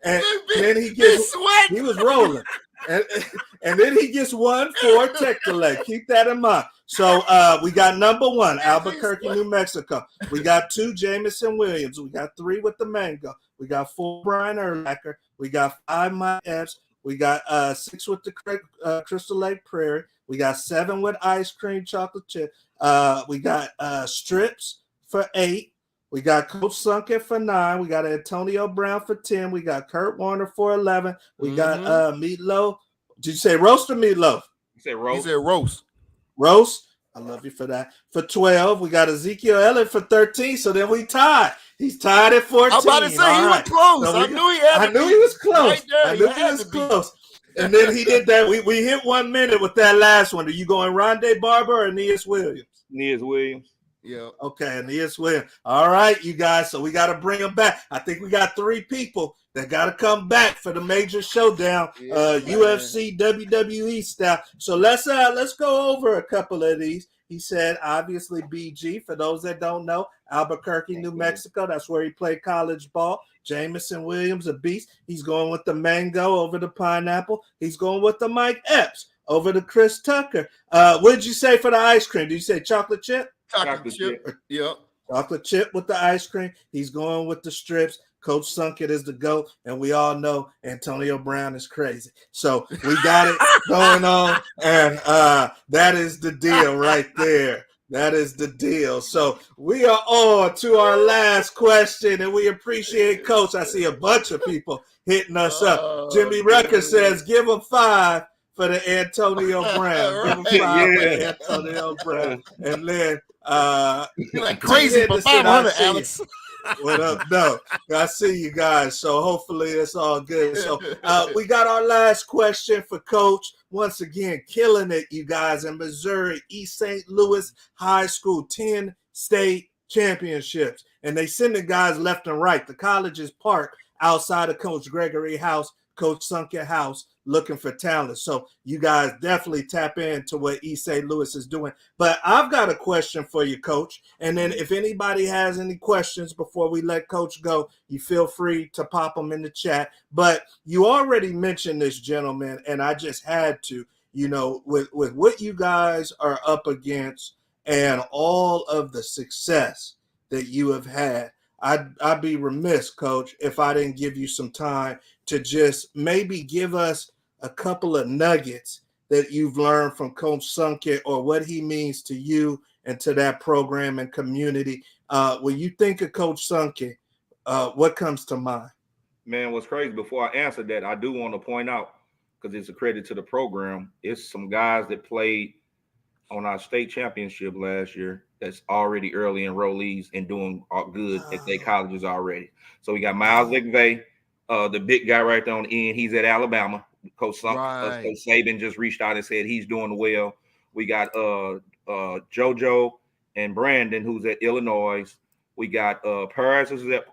A: And then he was rolling. And then he gets one for tech delay. Keep that in mind. So we got number one, Albuquerque, New Mexico. We got 2, Jameson Williams. We got 3 with the mango. We got 4, Brian Urlacher. We got 5, Mike Epps. We got 6 with the Crystal Lake Prairie. We got 7 with ice cream, chocolate chip. We got strips for 8. We got Coach Sunkett for 9. We got Antonio Brown for 10. We got Kurt Warner for 11. We got meatloaf. Did you say roast or meatloaf?
C: You said roast.
B: He said roast.
A: Roast. I love you for that. For 12, we got Ezekiel Elliott for 13. So then we tied. He's tied at 14.
B: I'm about to say he was close.
A: So
B: I knew he
A: was close.
B: Right there,
A: I knew he was close. And then he did that. We hit 1 minute with that last one. Are you going Rondé Barber or Aeneas Williams?
C: Aeneas Williams.
B: Yeah.
A: Okay, Aeneas Williams. All right, you guys. So we got to bring them back. I think we got 3 people that got to come back for the major showdown, UFC, WWE style. So let's go over a couple of these. He said, obviously, BG. For those that don't know, Albuquerque, New Mexico. That's where he played college ball. Jamison Williams, a beast. He's going with the mango over the pineapple. He's going with the Mike Epps over the Chris Tucker. What did you say for the ice cream? Did you say chocolate chip?
B: Chocolate chip. Yep.
A: Chocolate chip with the ice cream. He's going with the strips. Coach Sunkett is the GOAT, and we all know Antonio Brown is crazy. So we got it going on, and that is the deal right there. That is the deal. So we are on to our last question, and we appreciate Coach. I see a bunch of people hitting us up. Jimmy Rucker says, give him 5 for the Antonio Brown. Give him 5 for the Antonio Brown. And then
B: you're like crazy for 500, Alex.
A: What up? No, I see you guys. So hopefully it's all good. So we got our last question for Coach. Once again, killing it, you guys, in Missouri, East St. Louis High School, 10 state championships. And they sending guys left and right. The college is parked outside of Coach Gregory house, Coach Sunkett house, looking for talent. So you guys definitely tap into what East St. Louis is doing. But I've got a question for you, Coach. And then if anybody has any questions before we let Coach go, you feel free to pop them in the chat. But you already mentioned this, gentleman, and I just had to, with what you guys are up against and all of the success that you have had, I'd be remiss, Coach, if I didn't give you some time to just maybe give us a couple of nuggets that you've learned from Coach Sunkett or what he means to you and to that program and community. When you think of Coach Sunkett, what comes to mind?
C: Man, what's crazy, before I answer that, I do want to point out, because it's a credit to the program, it's some guys that played on our state championship last year that's already early enrollees and doing good at their colleges already. So we got Miles McVay, the big guy right there on the end. He's at Alabama. Coach Saban just reached out and said he's doing well. We got JoJo and Brandon, who's at Illinois. We got Paris, who's at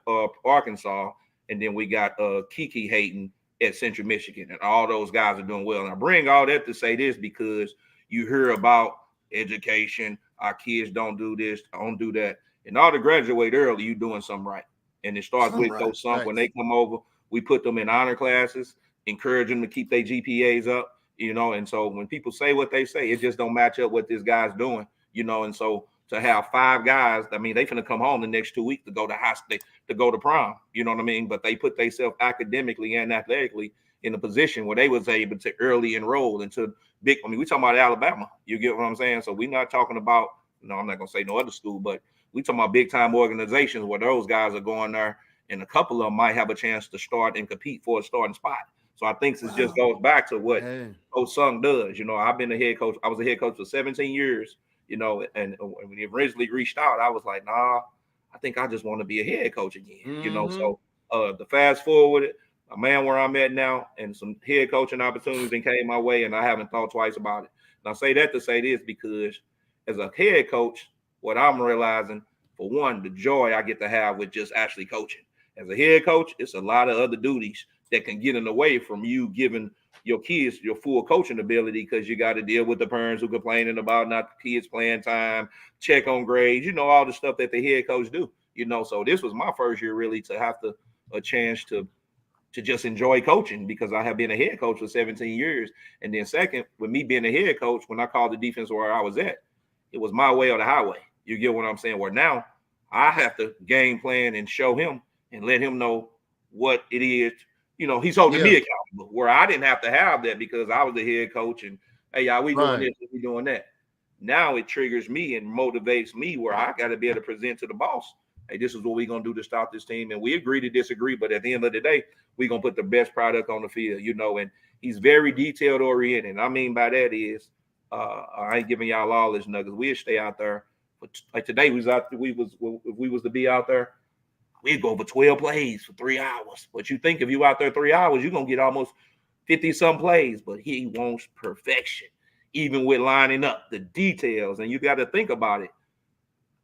C: Arkansas. And then we got Kiki Hayden at Central Michigan. And all those guys are doing well. And I bring all that to say this because you hear about education. Our kids don't do this, don't do that. And all to graduate early, you doing something right. And it starts with Coach Sunk. When they come over, we put them in honor classes, encourage them to keep their GPAs up, and so when people say what they say, it just don't match up what this guy's doing, and so to have 5 guys, I mean, they finna come home the next 2 weeks to go to high school, to go to prom, you know what I mean? But they put themselves academically and athletically in a position where they was able to early enroll into we talking about Alabama, you get what I'm saying? So we're not talking about, I'm not gonna say no other school, but we talking about big time organizations where those guys are going there, and a couple of them might have a chance to start and compete for a starting spot. So I think this just goes back to what Coach Sung does. I've been a head coach. I was a head coach for 17 years, and when he originally reached out, I was like, nah, I think I just want to be a head coach again, So the fast forward, a man where I'm at now, and some head coaching opportunities came my way, and I haven't thought twice about it. And I say that to say this because as a head coach, what I'm realizing, for one, the joy I get to have with just actually coaching. As a head coach, it's a lot of other duties that can get in the way from you giving your kids your full coaching ability, because you got to deal with the parents who complaining about not the kids playing time, check on grades, all the stuff that the head coach do, So this was my first year really to have a chance to just enjoy coaching, because I have been a head coach for 17 years. And then second, with me being a head coach, when I called the defense where I was at, it was my way or the highway. You get what I'm saying? Where now I have to game plan and show him and let him know what it is. He's holding me accountable, where I didn't have to have that because I was the head coach and, hey, y'all, we doing this, we doing that. Now it triggers me and motivates me where I got to be able to present to the boss, hey, this is what we're going to do to stop this team. And we agree to disagree, but at the end of the day, we're going to put the best product on the field, and he's very detailed oriented. And I mean by that is, I ain't giving y'all all this nuggets. We'll stay out there. But like today, if we was to be out there, we'd go over 12 plays for 3 hours. But you think if you out there 3 hours, you're going to get almost 50-some plays, but he wants perfection, even with lining up the details. And you got to think about it.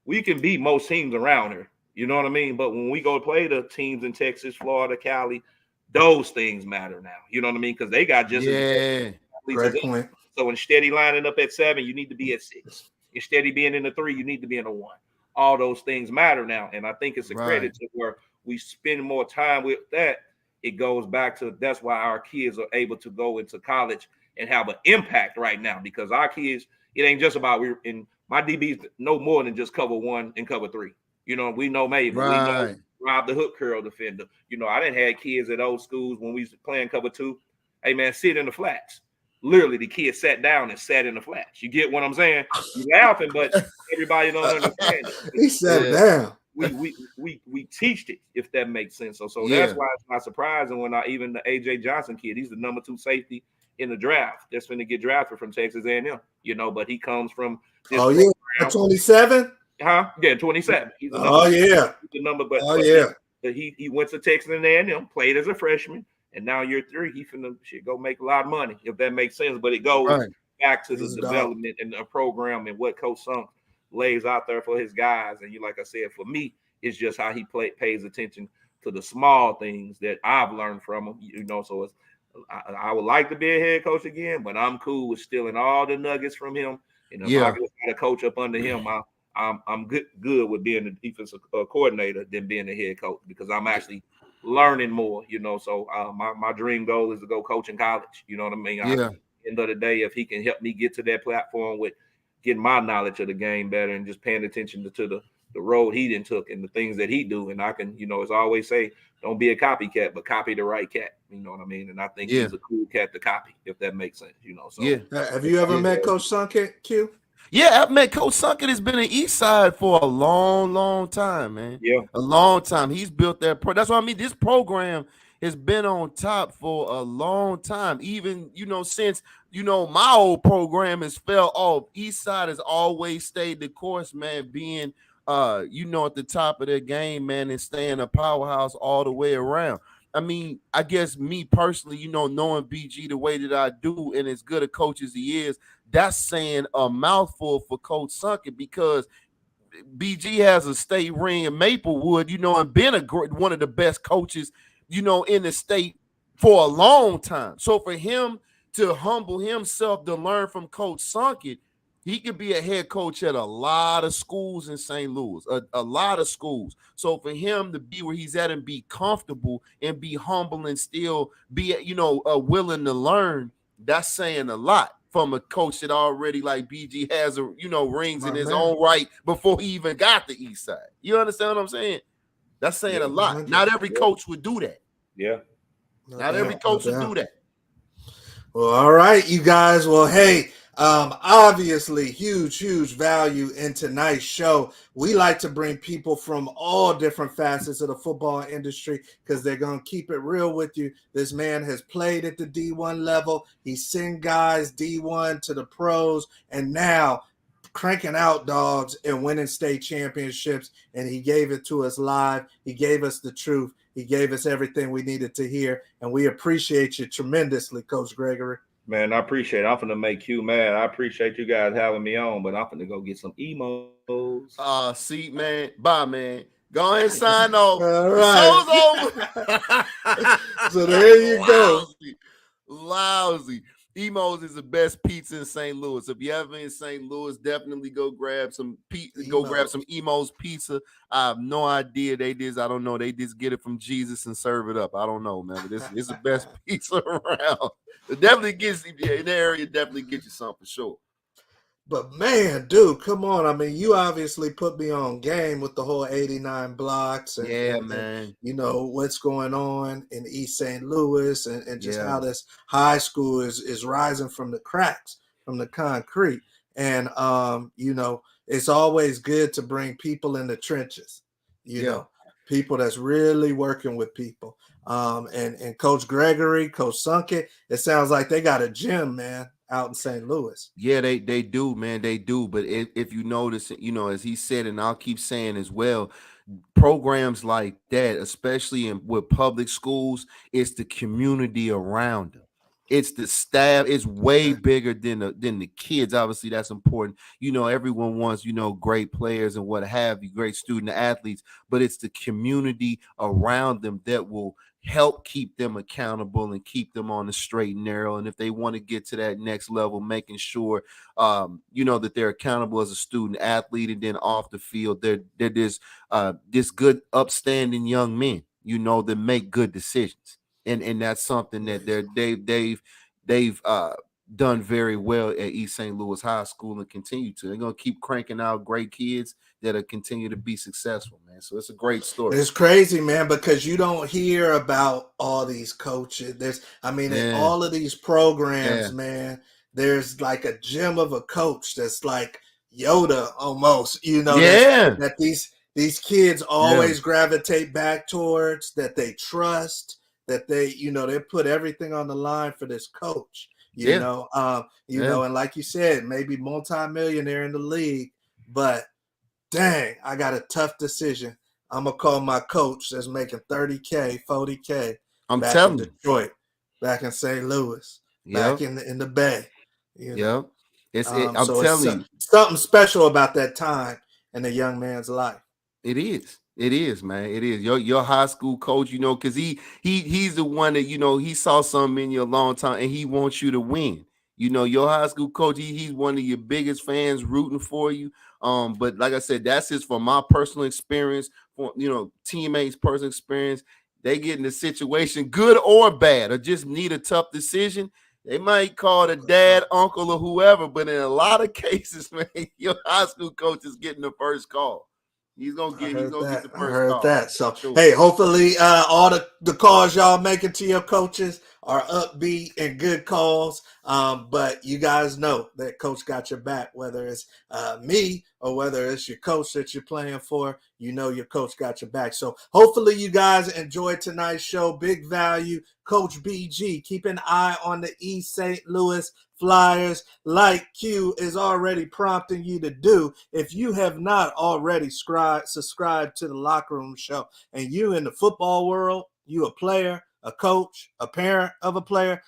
C: We can beat most teams around here. You know what I mean? But when we go play the teams in Texas, Florida, Cali, those things matter now. You know what I mean? Because they got just as
A: great point.
C: So instead of lining up at 7, you need to be at 6. Instead of being in the 3, you need to be in the 1. All those things matter now. And I think it's a credit to where we spend more time with that. It goes back to that's why our kids are able to go into college and have an impact right now, because our kids, it ain't just about we're in my DBs know more than just cover 1 and cover 3. You know, we know Maven, we know Rob the hook curl defender. You know, I didn't have kids at old schools when we was playing cover 2. Hey man, sit in the flats. Literally, the kid sat down and sat in the flats. You get what I'm saying? You laughing, but everybody don't understand it.
A: He sat down.
C: We teach it, if that makes sense. So that's why it's not surprising when even the AJ Johnson kid, he's the number 2 safety in the draft. That's going to get drafted from Texas A&M. You know, but he comes from this
A: 27.
C: Yeah, 27. He's the
A: number,
C: he's the number, but he went to Texas A&M, played as a freshman. And now year 3, he finna go make a lot of money, if that makes sense. But it goes back to the development and the program and what Coach Sunk lays out there for his guys. And you, like I said, for me, it's just how he pays attention to the small things that I've learned from him. You know, so it's, I would like to be a head coach again, but I'm cool with stealing all the nuggets from him. And if I get a coach up under him, I'm good with being the defensive coordinator than being the head coach, because I'm actually learning more, you know. So my dream goal is to go coach in college. You know what I mean? At the end of the day, if he can help me get to that platform with getting my knowledge of the game better and just paying attention to the road he done took and the things that he do, and I can, you know, as I always say, don't be a copycat, but copy the right cat. You know what I mean? And I think he's a cool cat to copy, if that makes sense. You know. So
A: have you ever met Coach Sunkett, Q?
B: Yeah, I've met Coach Sunkett. Has been in East Side for a long, long time, man.
C: Yeah,
B: a long time. He's built that. That's what I mean. This program has been on top for a long time. Even, you know, since, you know, my old program has fell off. East Side has always stayed the course, man. Being, you know, at the top of their game, man, and staying a powerhouse all the way around. I mean, I guess me personally, you know, knowing BG the way that I do, and as good a coach as he is, that's saying a mouthful for Coach Sunkett, because BG has a state ring in Maplewood, you know, and been one of the best coaches, you know, in the state for a long time. So for him to humble himself to learn from Coach Sunkett, he could be a head coach at a lot of schools in St. Louis, a lot of schools. So for him to be where he's at and be comfortable and be humble and still be, you know, willing to learn, that's saying a lot from a coach that already, like BG, has a, you know, rings in his own right before he even got the East Side. You understand what I'm saying? That's saying a lot. Not every coach would do that.
C: Yeah.
B: Not every coach would do that.
A: Well, all right, you guys. Well, hey, obviously huge value in tonight's show. We like to bring people from all different facets of the football industry because they're going to keep it real with you. This man has played at the D1 level. He's sent guys D1 to the pros, and now cranking out dogs and winning state championships. And he gave it to us live. He gave us the truth. He gave us everything we needed to hear, and we appreciate you tremendously, Coach Gregory.
C: Man, I appreciate it. I'm finna make you mad. I appreciate you guys having me on, but I'm finna go get some emos.
B: See, man. Bye, man. Go ahead and sign off.
A: All right.
B: The show's over.
A: So there you go.
B: Lousy. Emos is the best pizza in St. Louis. If you ever in St. Louis, definitely go grab some pizza. Go grab some Emos pizza. I have no idea they just, I don't know. They just get it from Jesus and serve it up. I don't know, man. But it's the best pizza around. It definitely gets in the area. Definitely get you something for sure.
A: But man, dude, come on. I mean, you obviously put me on game with the whole 89 blocks and,
B: man.
A: You know, what's going on in East St. Louis and just how this high school is rising from the cracks, from the concrete. And, you know, it's always good to bring people in the trenches, you know, people that's really working with people. And Coach Gregory, Coach Sunkett, it sounds like they got a gym, man, out in St. Louis.
B: Yeah, they do, man. They do. But if you notice, you know, as he said, and I'll keep saying as well, programs like that, especially with public schools, it's the community around them. It's the staff. It's way bigger than the kids. Obviously, that's important. Everyone wants, great players and what have you, great student athletes, but it's the community around them that will help keep them accountable and keep them on the straight and narrow. And if they want to get to that next level, making sure that they're accountable as a student athlete, and then off the field, they're this good, upstanding young men, that make good decisions. And that's something that they've done very well at East St. Louis High School, and continue to. They're gonna keep cranking out great kids that'll continue to be successful, man. So it's a great story.
A: It's crazy, man, because you don't hear about all these coaches. In all of these programs, man, there's like a gem of a coach that's like Yoda almost, that these kids always gravitate back towards, that they trust, that they put everything on the line for this coach, and like you said, maybe multi-millionaire in the league, but dang, I got a tough decision. I'm gonna call my coach that's making $30K, $40K back in Detroit, back in St. Louis, back in the Bay.
B: I'm
A: telling
B: you,
A: something special about that time in a young man's life.
B: It is, man. It is. Your high school coach, because he's the one that, he saw something in you a long time and he wants you to win. Your high school coach, he's one of your biggest fans rooting for you. But like I said, that's just from my personal experience, for teammates' personal experience. They get in a situation, good or bad, or just need a tough decision. They might call the dad, uncle, or whoever, but in a lot of cases, man, your high school coach is getting the first call. He's gonna get the first call.
A: I heard that. So hey, hopefully all the calls y'all making to your coaches are upbeat and good calls. But you guys know that coach got your back, whether it's me or whether it's your coach that you're playing for. Your coach got your back. So hopefully you guys enjoyed tonight's show. Big value, Coach BG. Keep an eye on the East St. Louis Flyers, like Q is already prompting you to do. If you have not already subscribed to the Locker Room Show, and you in the football world, you a player, a coach, a parent of a player,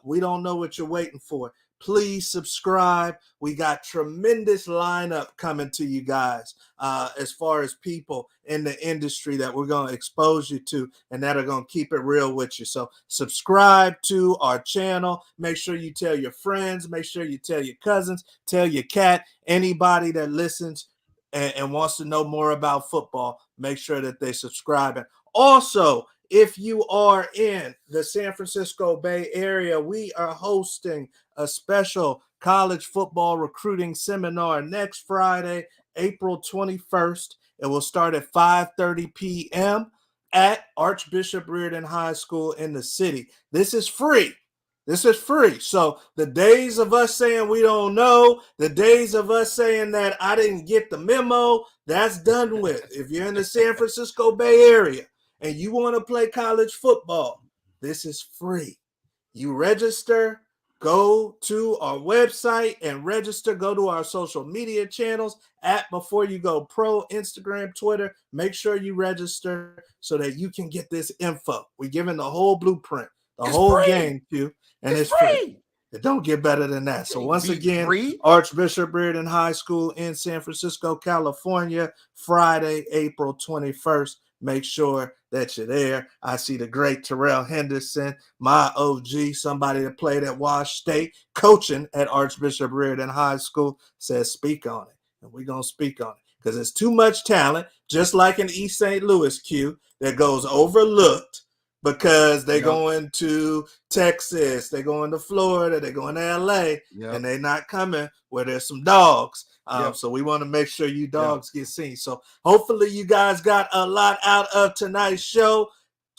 A: we don't know what you're waiting for. Please subscribe. We got tremendous lineup coming to you guys as far as people in the industry that we're going to expose you to and that are going to keep it real with you. So subscribe to our channel. Make sure you tell your friends. Make sure you tell your cousins, tell your cat, anybody that listens and wants to know more about football. Make sure that they subscribe. And also, if you are in the San Francisco Bay Area, we are hosting a special college football recruiting seminar next Friday, April 21st. It will start at 5:30 p.m. at Archbishop Reardon High School in the city. This is free. This is free. So the days of us saying we don't know, the days of us saying that I didn't get the memo, that's done with. If you're in the San Francisco Bay Area and you want to play college football, this is free. You register, go to our website and register. Go to our social media channels at Before You Go Pro, Instagram, Twitter. Make sure you register so that you can get this info. We're giving the whole blueprint, the whole game to you, and it's free. It don't get better than that. So once again, Archbishop Reardon High School in San Francisco, California, Friday, April 21st. Make sure that you're there. I see the great Terrell Henderson, my OG, somebody that played at Wash State, coaching at Archbishop Reardon High School, says speak on it. And we're going to speak on it because there's too much talent, just like in East St. Louis, Q, that goes overlooked because they go into Texas, they go into Florida, they go into LA, and they're not coming where there's some dogs. So we want to make sure you dogs get seen. So hopefully you guys got a lot out of tonight's show.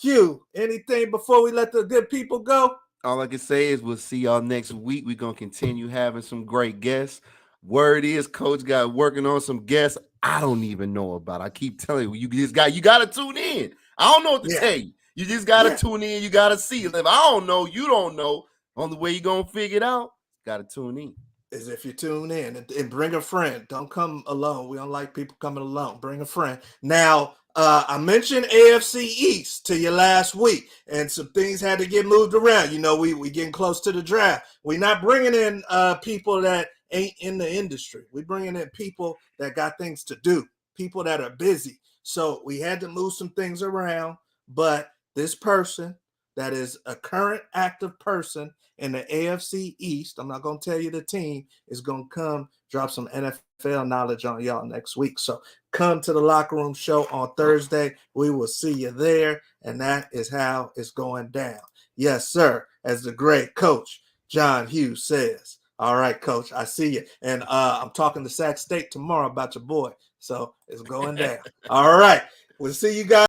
A: Q, anything before we let the good people go?
B: All I can say is we'll see y'all next week. We're going to continue having some great guests. Word is Coach got working on some guests I don't even know about. I keep telling you, you got to tune in. I don't know what to tell you. You just got to tune in. You got to see. If I don't know, you don't know. Only way you're going to figure it out, got to tune in.
A: Is if you tune in and bring a friend. Don't come alone. We don't like people coming alone. Bring a friend. Now, I mentioned AFC East to you last week, and some things had to get moved around. You know, we getting close to the draft. We're not bringing in people that ain't in the industry. We're bringing in people that got things to do, people that are busy. So we had to move some things around, but this person that is a current active person in the AFC East, I'm not going to tell you the team, is going to come drop some NFL knowledge on y'all next week. So come to the Locker Room Show on Thursday. We will see you there, and that is how it's going down. Yes, sir, as the great coach John Hughes says. All right, coach, I see you. And I'm talking to Sac State tomorrow about your boy. So it's going down. All right, we'll see you guys.